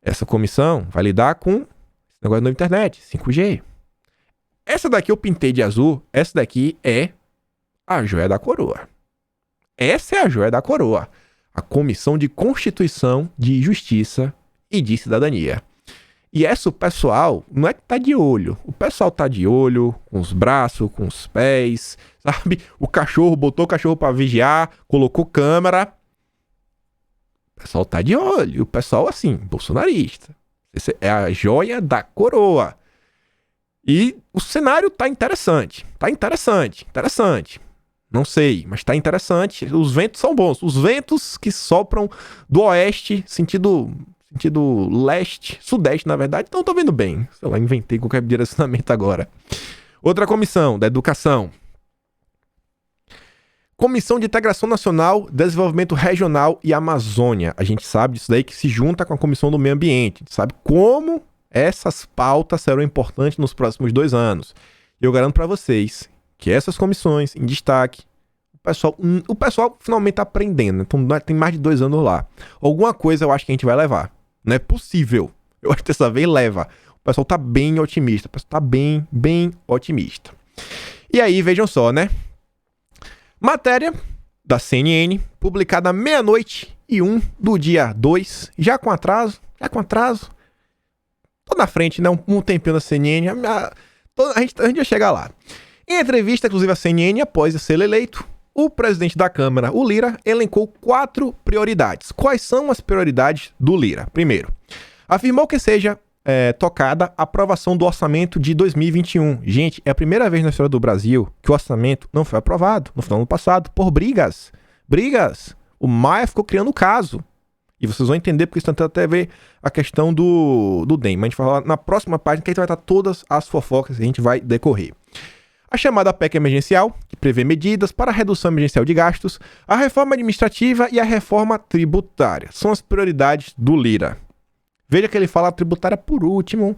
Essa comissão vai lidar com esse negócio da internet, 5G. Essa daqui eu pintei de azul, essa daqui é a joia da coroa. Essa é a joia da coroa. A Comissão de Constituição, de Justiça e de Cidadania. E essa o pessoal não é que tá de olho. O pessoal tá de olho com os braços, com os pés, sabe? O cachorro, botou o cachorro pra vigiar, colocou câmera. O pessoal tá de olho. O pessoal, assim, bolsonarista. Essa é a joia da coroa. E o cenário tá interessante. Tá interessante. Não sei, mas tá interessante. Os ventos são bons. Os ventos que sopram do oeste, sentido leste, sudeste, na verdade, então tô vendo bem. Sei lá, inventei qualquer direcionamento agora. Outra comissão, da educação. Comissão de Integração Nacional, Desenvolvimento Regional e Amazônia. A gente sabe disso daí que se junta com a Comissão do Meio Ambiente. A gente sabe como essas pautas serão importantes nos próximos 2 anos. E eu garanto pra vocês que essas comissões, em destaque, o pessoal finalmente tá aprendendo. Então tem mais de 2 anos lá. Alguma coisa eu acho que a gente vai levar. Não é possível. Eu acho que dessa vez leva. O pessoal tá bem otimista. O pessoal tá bem otimista. E aí, vejam só, né? Matéria da CNN, publicada à 00:01 do dia 2. Já com atraso. Tô na frente, né? Um tempinho da CNN. A gente vai chegar lá. Em entrevista, inclusive, à CNN, após ser eleito, o presidente da Câmara, o Lira, elencou 4 prioridades. Quais são as prioridades do Lira? Primeiro, afirmou que seja tocada a aprovação do orçamento de 2021. Gente, é a primeira vez na história do Brasil que o orçamento não foi aprovado no final do ano passado por brigas. O Maia ficou criando o caso. E vocês vão entender porque isso tem até a ver a questão do DEM. Mas a gente vai falar na próxima página que a gente vai estar todas as fofocas que a gente vai decorrer. A chamada PEC emergencial, que prevê medidas para a redução emergencial de gastos, a reforma administrativa e a reforma tributária. São as prioridades do Lira. Veja que ele fala a tributária por último,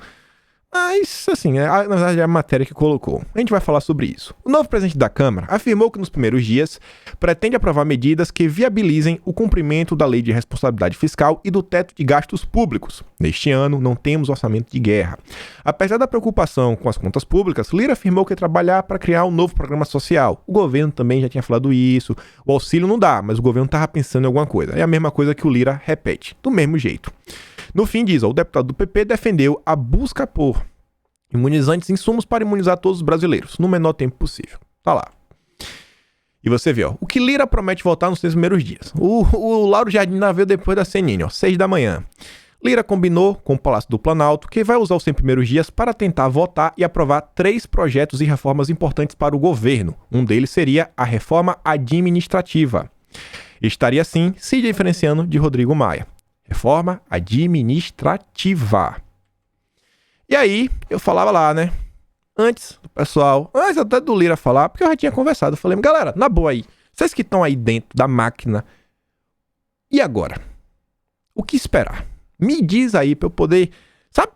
mas, assim, na verdade é a matéria que colocou. A gente vai falar sobre isso. O novo presidente da Câmara afirmou que nos primeiros dias pretende aprovar medidas que viabilizem o cumprimento da Lei de Responsabilidade Fiscal e do teto de gastos públicos. Neste ano, não temos orçamento de guerra. Apesar da preocupação com as contas públicas, Lira afirmou que ia trabalhar para criar um novo programa social. O governo também já tinha falado isso. O auxílio não dá, mas o governo estava pensando em alguma coisa. É a mesma coisa que o Lira repete, do mesmo jeito. No fim, diz, o deputado do PP defendeu a busca por imunizantes insumos para imunizar todos os brasileiros, no menor tempo possível. Tá lá. E você vê, ó, o que Lira promete votar nos 6 primeiros dias. O Lauro Jardim veio depois da CNN, ó, 6 da manhã. Lira combinou com o Palácio do Planalto que vai usar os 100 primeiros dias para tentar votar e aprovar 3 projetos e reformas importantes para o governo. Um deles seria a reforma administrativa. Estaria, assim, se diferenciando de Rodrigo Maia. Reforma administrativa. E aí, eu falava lá, né? Antes até do Lira falar, porque eu já tinha conversado. Eu falei, galera, na boa aí, vocês que estão aí dentro da máquina, e agora? O que esperar? Me diz aí pra eu poder, sabe?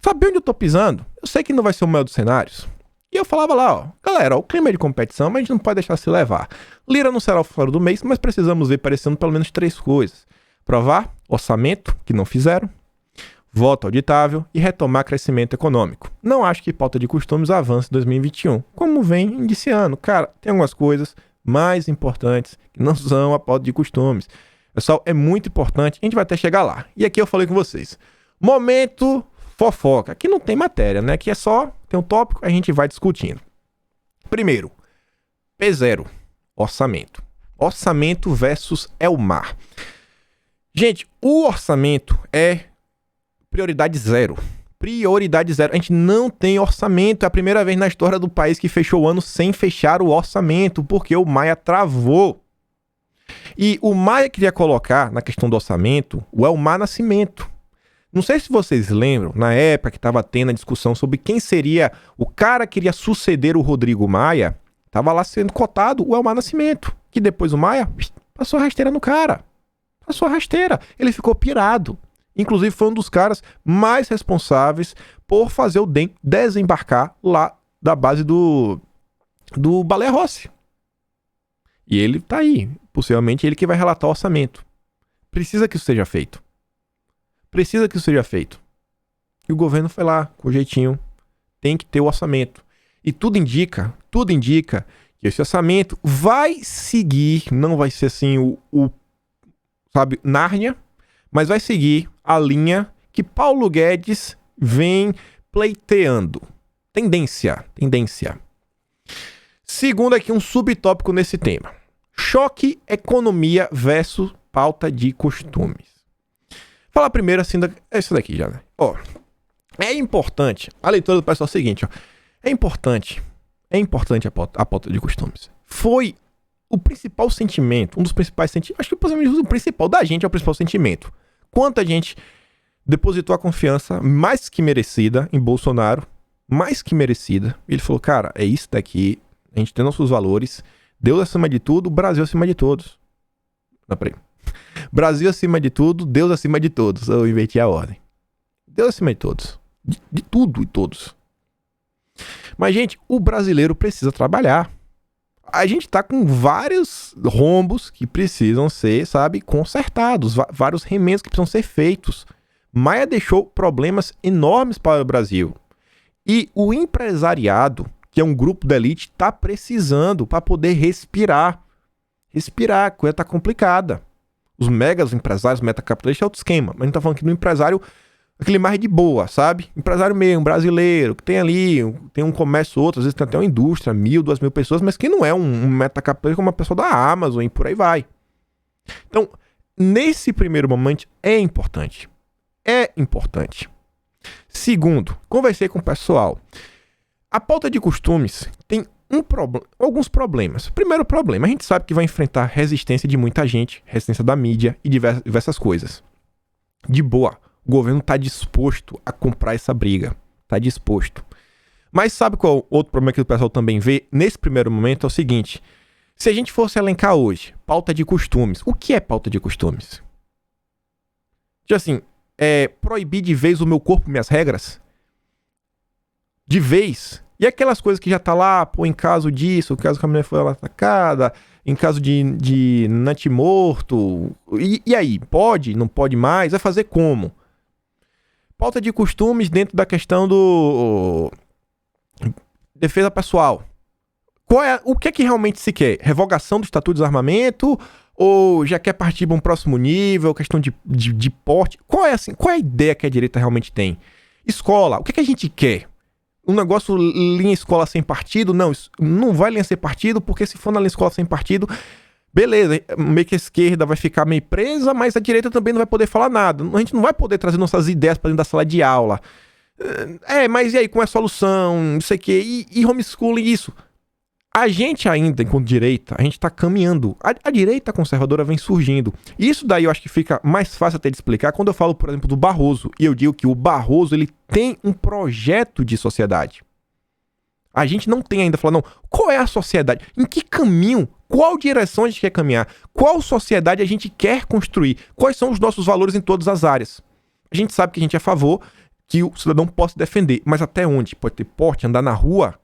Sabe onde eu tô pisando? Eu sei que não vai ser o melhor dos cenários. E eu falava lá, ó, galera, ó, o clima é de competição, mas a gente não pode deixar se levar. Lira não será o fora do mês, mas precisamos ver parecendo pelo menos 3 coisas. Provar orçamento, que não fizeram, voto auditável e retomar crescimento econômico. Não acho que pauta de costumes avance em 2021, como vem indiciando. Cara, tem algumas coisas mais importantes que não são a pauta de costumes. Pessoal, é muito importante, a gente vai até chegar lá. E aqui eu falei com vocês. Momento fofoca. Aqui não tem matéria, né? Aqui é só, tem um tópico, a gente vai discutindo. Primeiro, P0, orçamento. Orçamento versus Elmar. Gente, o orçamento é prioridade zero. Prioridade zero. A gente não tem orçamento. É a primeira vez na história do país que fechou o ano sem fechar o orçamento, porque o Maia travou. E o Maia queria colocar na questão do orçamento o Elmar Nascimento. Não sei se vocês lembram, na época que estava tendo a discussão sobre quem seria o cara que iria suceder o Rodrigo Maia, estava lá sendo cotado o Elmar Nascimento, que depois o Maia passou a rasteira no cara. Passou a rasteira. Ele ficou pirado. Inclusive foi um dos caras mais responsáveis por fazer o DEM desembarcar lá da base do Baleia Rossi. E ele tá aí. Possivelmente ele que vai relatar o orçamento. Precisa que isso seja feito. Precisa que isso seja feito. E o governo foi lá, com jeitinho. Tem que ter o orçamento. E tudo indica que esse orçamento vai seguir, não vai ser assim sabe, Nárnia, mas vai seguir a linha que Paulo Guedes vem pleiteando. Tendência. Segundo aqui um subtópico nesse tema. Choque economia versus pauta de costumes. Falar primeiro assim, é isso daqui já, né? Ó, é importante, a leitura do pessoal é o seguinte, ó. É importante a pauta de costumes. Foi o principal sentimento, um dos principais sentimentos, acho que possivelmente o principal da gente é o principal sentimento. Quanta gente depositou a confiança mais que merecida em Bolsonaro, mais que merecida. E ele falou, cara, é isso daqui, a gente tem nossos valores, Deus acima de tudo, Brasil acima de todos. Não, peraí. Brasil acima de tudo, Deus acima de todos. Eu inverti a ordem. Deus acima de todos. De tudo e todos. Mas, gente, o brasileiro precisa trabalhar. A gente tá com vários rombos que precisam ser, sabe, consertados. Vários remendos que precisam ser feitos. Maia deixou problemas enormes para o Brasil. E o empresariado, que é um grupo da elite, tá precisando para poder respirar. A coisa tá complicada. Os megas empresários, metacapitalistas é outro esquema. Mas a gente tá falando aqui do empresário, aquele mais de boa, sabe? Empresário mesmo, brasileiro, que tem ali, tem um comércio outro, às vezes tem até uma indústria, 1.000, 2.000 pessoas, mas que não é um metacapitalista como uma pessoa da Amazon e por aí vai. Então, nesse primeiro momento, é importante. Segundo, conversei com o pessoal. A pauta de costumes tem alguns problemas. Primeiro problema, a gente sabe que vai enfrentar resistência de muita gente, resistência da mídia e diversas coisas. De boa, o governo está disposto a comprar essa briga. Está disposto. Mas sabe qual outro problema que o pessoal também vê nesse primeiro momento? É o seguinte, se a gente fosse elencar hoje, pauta de costumes. O que é pauta de costumes? Tipo assim, proibir de vez o meu corpo, minhas regras? De vez? E aquelas coisas que já tá lá, pô, em caso disso, em caso que a mulher foi atacada, em caso de natimorto. E aí, pode? Não pode mais? Vai fazer como? Pauta de costumes dentro da questão do defesa pessoal. O que é que realmente se quer? Revogação do Estatuto de Desarmamento? Ou já quer partir para um próximo nível? Questão de porte? Qual é a ideia que a direita realmente tem? Escola. O que é que a gente quer? Um negócio linha escola sem partido? Não vai linha sem partido, porque se for na linha escola sem partido, beleza, meio que a esquerda vai ficar meio presa, mas a direita também não vai poder falar nada. A gente não vai poder trazer nossas ideias para dentro da sala de aula. Mas e aí, qual é a solução? Não sei o quê. E homeschooling, isso. A gente ainda, enquanto direita, a gente tá caminhando. A direita conservadora vem surgindo. E isso daí eu acho que fica mais fácil até de explicar quando eu falo, por exemplo, do Barroso. E eu digo que o Barroso, ele tem um projeto de sociedade. A gente não tem ainda falado, não, qual é a sociedade? Em que caminho? Qual direção a gente quer caminhar? Qual sociedade a gente quer construir? Quais são os nossos valores em todas as áreas? A gente sabe que a gente é a favor que o cidadão possa defender. Mas até onde? Pode ter porte, andar na rua?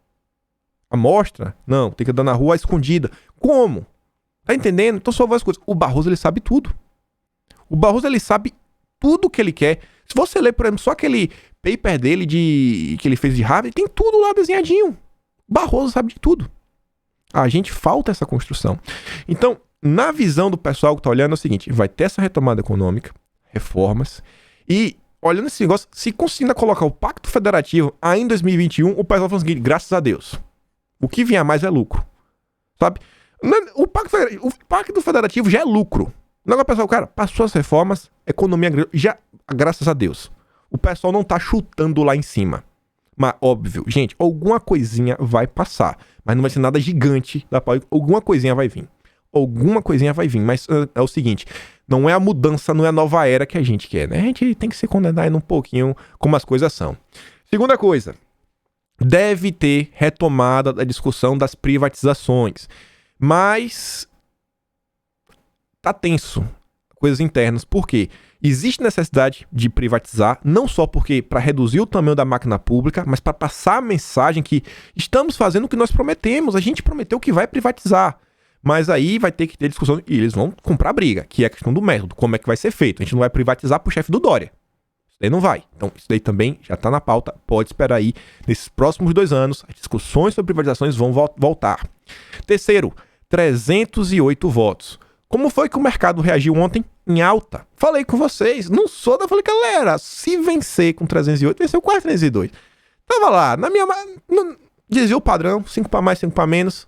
À mostra? Não, tem que andar na rua escondida. Como? Tá entendendo? Então só várias coisas. O Barroso, ele sabe tudo. O Barroso, ele sabe tudo o que ele quer. Se você ler, por exemplo, só aquele paper dele que ele fez de Harvard, tem tudo lá desenhadinho. O Barroso sabe de tudo. A gente falta essa construção. Então, na visão do pessoal que tá olhando, é o seguinte, vai ter essa retomada econômica, reformas, e olhando esse negócio, se conseguindo colocar o Pacto Federativo aí em 2021, o pessoal fala o seguinte, graças a Deus, o que vier mais é lucro, sabe? O Pacto Federativo já é lucro. O negócio, pessoal, cara, passou as reformas, economia já, graças a Deus. O pessoal não tá chutando lá em cima. Mas, óbvio, gente, alguma coisinha vai passar. Mas não vai ser nada gigante. Alguma coisinha vai vir. Alguma coisinha vai vir. Mas é o seguinte, não é a mudança, não é a nova era que a gente quer, né? A gente tem que se condenar aí um pouquinho como as coisas são. Segunda coisa, deve ter retomada da discussão das privatizações. Mas tá tenso. Coisas internas. Por quê? Existe necessidade de privatizar, não só porque para reduzir o tamanho da máquina pública, mas para passar a mensagem que estamos fazendo o que nós prometemos. A gente prometeu que vai privatizar. Mas aí vai ter que ter discussão e eles vão comprar briga, que é a questão do método, como é que vai ser feito. A gente não vai privatizar pro chefe do Dória. Isso daí não vai. Então, isso daí também já tá na pauta. Pode esperar aí. Nesses próximos 2 anos, as discussões sobre privatizações vão voltar. Terceiro, 308 votos. Como foi que o mercado reagiu ontem? Em alta. Falei com vocês. Não sou da... Falei, galera, se vencer com 308, venceu quase 302. Tava lá, na minha... Dizia o padrão, 5 para mais, 5 para menos.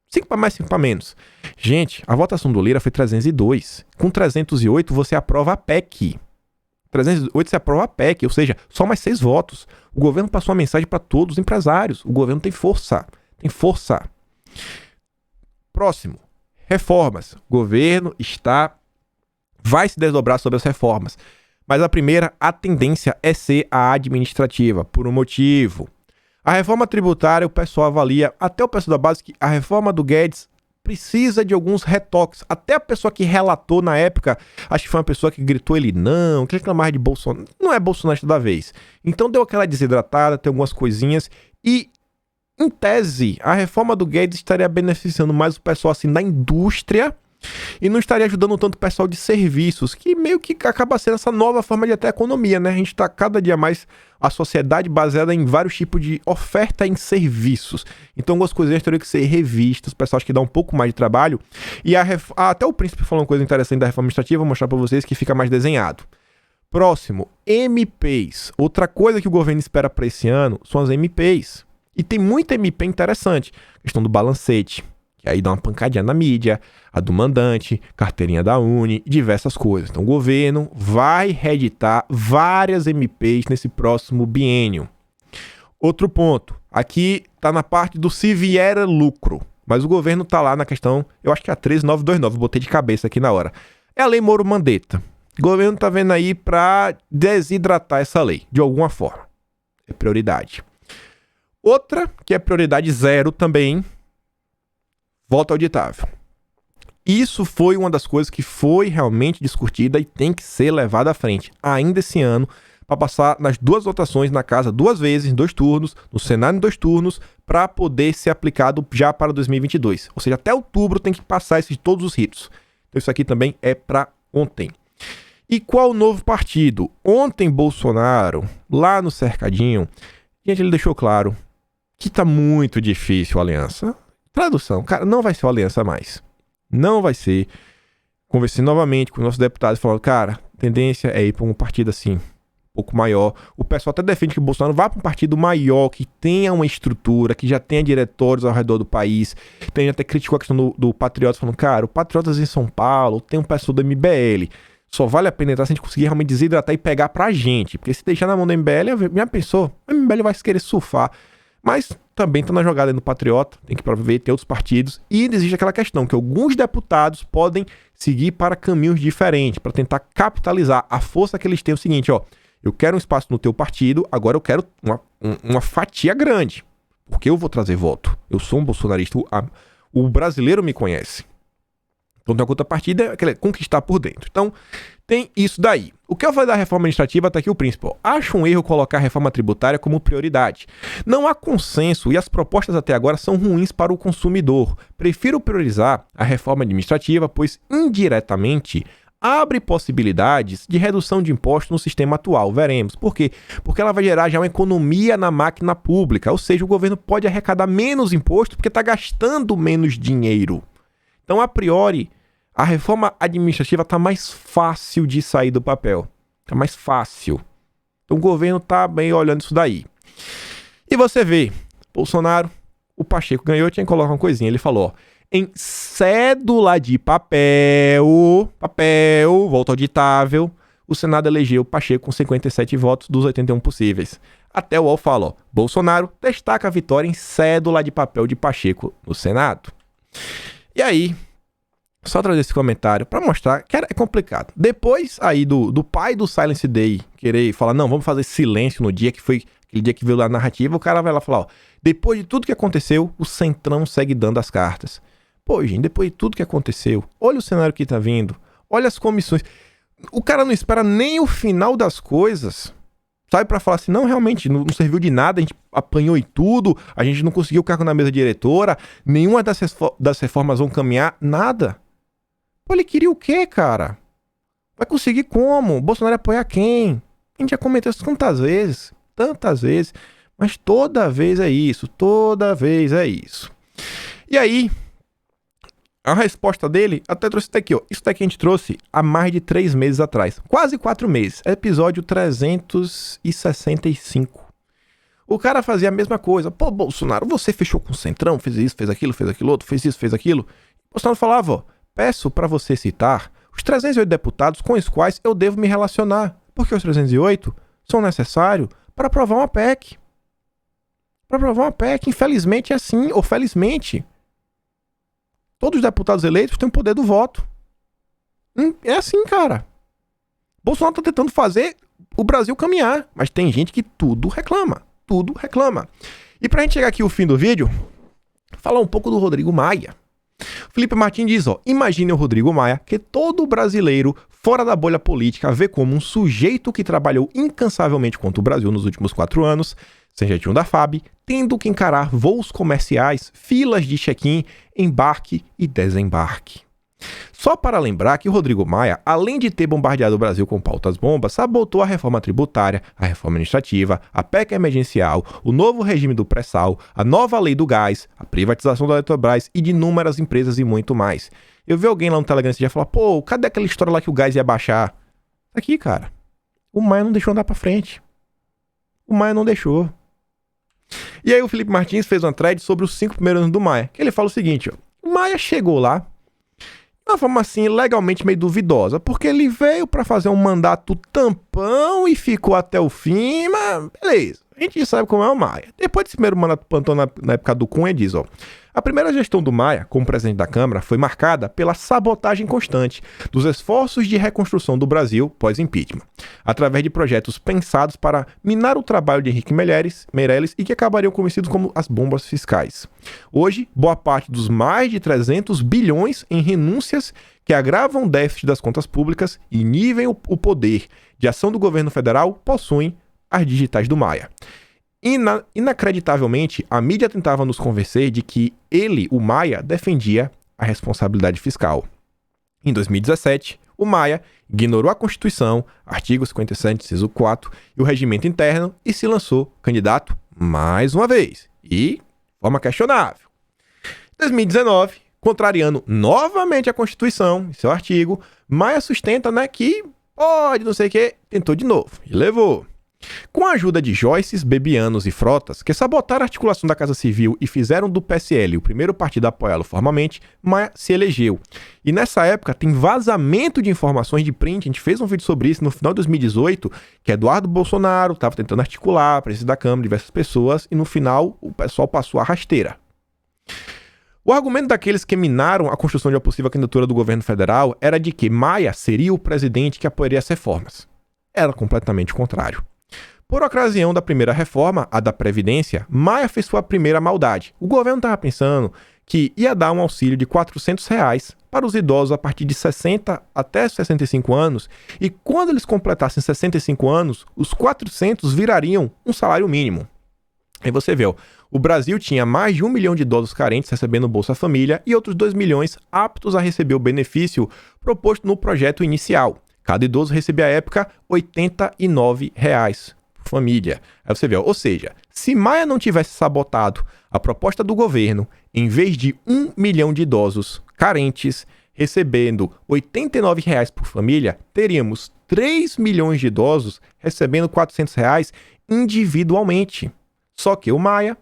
5 para mais, 5 para menos. Gente, a votação do Lira foi 302. Com 308, você aprova a PEC. 308 você aprova a PEC, ou seja, só mais 6 votos. O governo passou uma mensagem para todos os empresários. O governo tem força. Tem força. Próximo. Reformas. O governo vai se desdobrar sobre as reformas. Mas a primeira, a tendência é ser a administrativa, por um motivo. A reforma tributária, o pessoal avalia, até o pessoal da base, que a reforma do Guedes precisa de alguns retoques. Até a pessoa que relatou na época, acho que foi uma pessoa que gritou ele não, que reclamava de Bolsonaro. Não é bolsonarista da vez. Então deu aquela desidratada, tem algumas coisinhas e... Em tese, a reforma do Guedes estaria beneficiando mais o pessoal assim da indústria e não estaria ajudando tanto o pessoal de serviços, que meio que acaba sendo essa nova forma de até economia, né? A gente está cada dia mais a sociedade baseada em vários tipos de oferta em serviços. Então algumas coisinhas teriam que ser revistas, o pessoal acho que dá um pouco mais de trabalho. E até o Príncipe falou uma coisa interessante da reforma administrativa, vou mostrar para vocês que fica mais desenhado. Próximo, MPs. Outra coisa que o governo espera para esse ano são as MPs. E tem muita MP interessante. Questão do balancete, que aí dá uma pancadinha na mídia, a do mandante, carteirinha da Uni, diversas coisas. Então o governo vai reeditar várias MPs nesse próximo biênio. Outro ponto, aqui tá na parte do se vier lucro, mas o governo tá lá na questão, eu acho que é a 13929, botei de cabeça aqui na hora. É a lei Moro Mandetta. O governo tá vendo aí para desidratar essa lei, de alguma forma. É prioridade. Outra, que é prioridade 0 também, voto auditável. Isso foi uma das coisas que foi realmente discutida e tem que ser levada à frente ainda esse ano, para passar nas 2 votações na casa 2 vezes, em 2 turnos, no Senado em 2 turnos, para poder ser aplicado já para 2022. Ou seja, até outubro tem que passar esses todos os ritos. Então isso aqui também é para ontem. E qual o novo partido? Ontem Bolsonaro, lá no cercadinho, gente, ele deixou claro que tá muito difícil a aliança. Tradução, cara, não vai ser uma aliança mais. Não vai ser. Conversei novamente com os nossos deputados falando, cara, a tendência é ir para um partido assim, um pouco maior. O pessoal até defende que o Bolsonaro vá para um partido maior, que tenha uma estrutura, que já tenha diretórios ao redor do país. Tem gente até criticou a questão do Patriotas, falando, cara, o Patriotas em São Paulo tem um pessoal do MBL. Só vale a pena entrar se a gente conseguir realmente desidratar e pegar pra gente. Porque se deixar na mão do MBL, já pensou, o MBL vai querer surfar. Mas também tá na jogada no Patriota, tem que ver, ter outros partidos. E existe aquela questão que alguns deputados podem seguir para caminhos diferentes, para tentar capitalizar a força que eles têm. É o seguinte, ó, eu quero um espaço no teu partido, agora eu quero uma fatia grande, porque eu vou trazer voto. Eu sou um bolsonarista, o brasileiro me conhece. Então tem a contrapartida, que é conquistar por dentro. Então tem isso daí. O que eu falei da reforma administrativa tá aqui o principal. Acho um erro colocar a reforma tributária como prioridade. Não há consenso e as propostas até agora são ruins para o consumidor. Prefiro priorizar a reforma administrativa, pois indiretamente abre possibilidades de redução de impostos no sistema atual. Veremos. Por quê? Porque ela vai gerar já uma economia na máquina pública, ou seja, o governo pode arrecadar menos imposto porque está gastando menos dinheiro. Então, a priori, a reforma administrativa está mais fácil de sair do papel. Está mais fácil. Então, o governo está bem olhando isso daí. E você vê, Bolsonaro, o Pacheco ganhou, tinha que colocar uma coisinha. Ele falou, ó, em cédula de papel, voto auditável, o Senado elegeu Pacheco com 57 votos dos 81 possíveis. Até o UOL fala, ó, Bolsonaro destaca a vitória em cédula de papel de Pacheco no Senado. E aí, só trazer esse comentário pra mostrar que é complicado. Depois aí do pai do Silence Day querer falar, não, vamos fazer silêncio no dia que foi aquele dia que veio lá a narrativa, o cara vai lá falar, ó, depois de tudo que aconteceu, o Centrão segue dando as cartas. Pô, gente, depois de tudo que aconteceu, olha o cenário que tá vindo, olha as comissões. O cara não espera nem o final das coisas, sabe, pra falar assim, não, realmente, não serviu de nada, a gente apanhou e tudo, a gente não conseguiu o cargo na mesa diretora, nenhuma das reformas vão caminhar, nada. Pô, ele queria o quê, cara? Vai conseguir como? Bolsonaro apoia quem? A gente já comentou isso tantas vezes, mas toda vez é isso, E aí, a resposta dele, até trouxe isso daqui, ó. Isso daqui a gente trouxe há mais de 3 meses atrás. Quase 4 meses. Episódio 365. O cara fazia a mesma coisa. Pô, Bolsonaro, você fechou com o Centrão, fez isso, fez aquilo outro, fez isso, fez aquilo. Bolsonaro falava, ó, peço para você citar os 308 deputados com os quais eu devo me relacionar. Porque os 308 são necessários para aprovar uma PEC. Infelizmente é assim, ou felizmente. Todos os deputados eleitos têm o poder do voto. É assim, cara. Bolsonaro tá tentando fazer o Brasil caminhar, mas tem gente que tudo reclama. E pra gente chegar aqui ao fim do vídeo, falar um pouco do Rodrigo Maia. Felipe Martins diz, ó, imagine o Rodrigo Maia, que todo brasileiro fora da bolha política vê como um sujeito que trabalhou incansavelmente contra o Brasil nos últimos 4 anos, sem jeitinho da FAB, tendo que encarar voos comerciais, filas de check-in, embarque e desembarque. Só para lembrar que o Rodrigo Maia, além de ter bombardeado o Brasil com pautas bombas, sabotou a reforma tributária, a reforma administrativa, a PEC emergencial, o novo regime do pré-sal, a nova lei do gás, a privatização da Eletrobras e de inúmeras empresas e muito mais. Eu vi alguém lá no Telegram esse dia falar, pô, cadê aquela história lá que o gás ia baixar? Aqui, cara. O Maia não deixou andar pra frente. O Maia não deixou. E aí o Felipe Martins fez uma thread sobre os 5 primeiros anos do Maia, que ele fala o seguinte, ó, o Maia chegou lá de uma forma assim legalmente meio duvidosa, porque ele veio pra fazer um mandato tampão e ficou até o fim, mas beleza, a gente sabe como é o Maia. Depois desse primeiro mandato tampão na época do Cunha, diz, ó, a primeira gestão do Maia, como presidente da Câmara, foi marcada pela sabotagem constante dos esforços de reconstrução do Brasil pós-impeachment, através de projetos pensados para minar o trabalho de Henrique Meirelles e que acabariam conhecidos como as bombas fiscais. Hoje, boa parte dos mais de 300 bilhões em renúncias que agravam o déficit das contas públicas e inibem o poder de ação do governo federal possuem as digitais do Maia. Inacreditavelmente, a mídia tentava nos convencer de que ele, o Maia, defendia a responsabilidade fiscal. Em 2017, o Maia ignorou a Constituição, artigo 57, inciso 4, e o regimento interno e se lançou candidato mais uma vez, e de forma questionável. Em 2019, contrariando novamente a Constituição e seu artigo, Maia sustenta, né, que pode, não sei o que, tentou de novo e levou. Com a ajuda de Joyces, Bebianos e Frotas, que sabotaram a articulação da Casa Civil e fizeram do PSL o primeiro partido a apoiá-lo formalmente, Maia se elegeu. E nessa época tem vazamento de informações de print, a gente fez um vídeo sobre isso no final de 2018, que Eduardo Bolsonaro estava tentando articular a presidência da Câmara, diversas pessoas, e no final o pessoal passou a rasteira. O argumento daqueles que minaram a construção de uma possível candidatura do governo federal era de que Maia seria o presidente que apoiaria as reformas. Era completamente contrário. Por ocasião da primeira reforma, a da Previdência, Maia fez sua primeira maldade. O governo estava pensando que ia dar um auxílio de R$400 para os idosos a partir de 60 até 65 anos, e quando eles completassem 65 anos, os 400 virariam um salário mínimo. Aí você vê, ó, o Brasil tinha mais de 1 milhão de idosos carentes recebendo Bolsa Família e outros 2 milhões aptos a receber o benefício proposto no projeto inicial. Cada idoso recebia à época R$ 89,00 por família. Aí você vê, ó, ou seja, se Maia não tivesse sabotado a proposta do governo, em vez de 1 milhão de idosos carentes recebendo R$ 89,00 por família, teríamos 3 milhões de idosos recebendo R$ 400,00 individualmente. Só que o Maia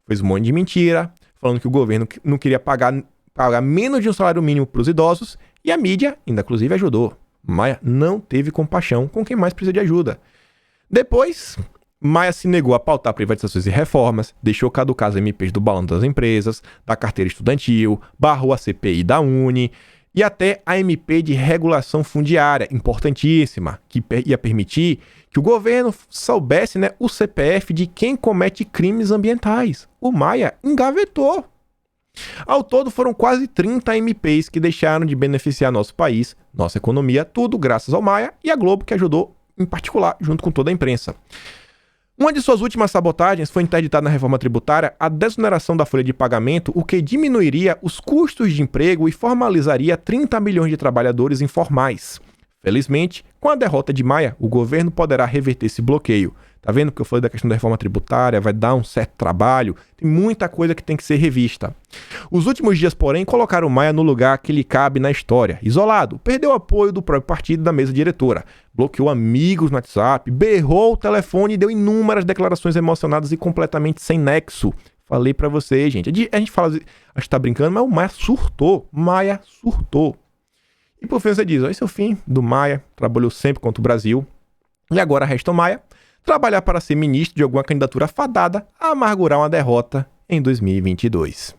fez um monte de mentira, falando que o governo não queria pagar menos de um salário mínimo para os idosos, e a mídia ainda, inclusive, ajudou. Maia não teve compaixão com quem mais precisa de ajuda. Depois, Maia se negou a pautar privatizações e reformas, deixou caducar as MPs do balanço das empresas, da carteira estudantil, barrou a CPI da Uni e até a MP de regulação fundiária, importantíssima, que ia permitir que o governo soubesse, né, o CPF de quem comete crimes ambientais. O Maia engavetou. Ao todo, foram quase 30 MPs que deixaram de beneficiar nosso país, nossa economia, tudo graças ao Maia e à Globo, que ajudou em particular, junto com toda a imprensa. Uma de suas últimas sabotagens foi interditar na reforma tributária a desoneração da folha de pagamento, o que diminuiria os custos de emprego e formalizaria 30 milhões de trabalhadores informais. Felizmente, com a derrota de Maia, o governo poderá reverter esse bloqueio. Tá vendo que eu falei da questão da reforma tributária? Vai dar um certo trabalho, tem muita coisa que tem que ser revista. Os últimos dias, porém, colocaram Maia no lugar que lhe cabe na história. Isolado, perdeu o apoio do próprio partido da mesa diretora, bloqueou amigos no WhatsApp, berrou o telefone e deu inúmeras declarações emocionadas e completamente sem nexo. Falei pra vocês, gente. A gente fala, acho que tá brincando, mas o Maia surtou. Maia surtou. E por fim você diz, esse é o fim do Maia, trabalhou sempre contra o Brasil. E agora resta o Maia trabalhar para ser ministro de alguma candidatura fadada a amargurar uma derrota em 2022.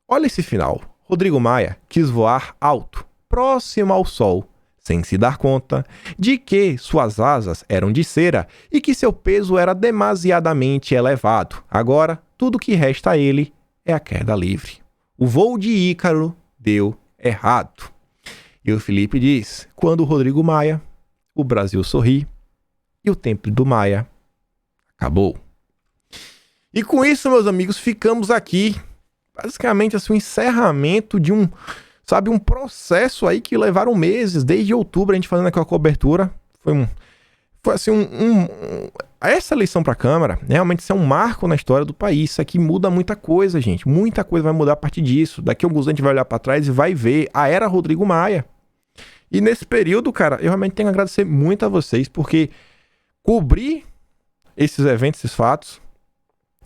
Olha esse final. Rodrigo Maia quis voar alto, próximo ao sol, sem se dar conta de que suas asas eram de cera e que seu peso era demasiadamente elevado. Agora, tudo que resta a ele é a queda livre. O voo de Ícaro deu errado. E o Felipe diz, quando o Rodrigo Maia, o Brasil sorri e o tempo do Maia acabou. E com isso, meus amigos, ficamos aqui. Basicamente, assim, o encerramento de um processo aí que levaram meses, desde outubro, a gente fazendo aquela cobertura. Foi assim, essa eleição para a Câmara, realmente isso é um marco na história do país. Isso aqui muda muita coisa, gente. Muita coisa vai mudar a partir disso. Daqui a alguns anos a gente vai olhar para trás e vai ver a era Rodrigo Maia. E nesse período, cara, eu realmente tenho que agradecer muito a vocês, porque cobrir esses eventos, esses fatos,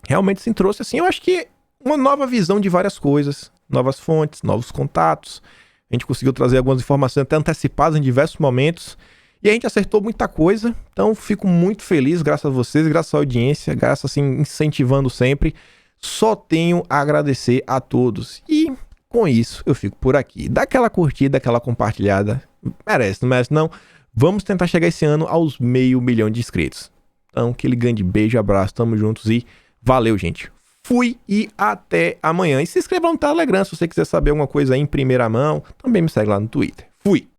realmente se trouxe, assim, eu acho que uma nova visão de várias coisas, novas fontes, novos contatos. A gente conseguiu trazer algumas informações até antecipadas em diversos momentos e a gente acertou muita coisa. Então fico muito feliz, graças a vocês, graças à audiência, graças, assim, incentivando sempre. Só tenho a agradecer a todos. E com isso eu fico por aqui. Dá aquela curtida, aquela compartilhada. Merece, não merece não? Vamos tentar chegar esse ano aos 500 mil de inscritos. Então, aquele grande beijo, abraço, tamo juntos e valeu, gente. Fui e até amanhã. E se inscreva no Telegram se você quiser saber alguma coisa aí em primeira mão. Também me segue lá no Twitter. Fui!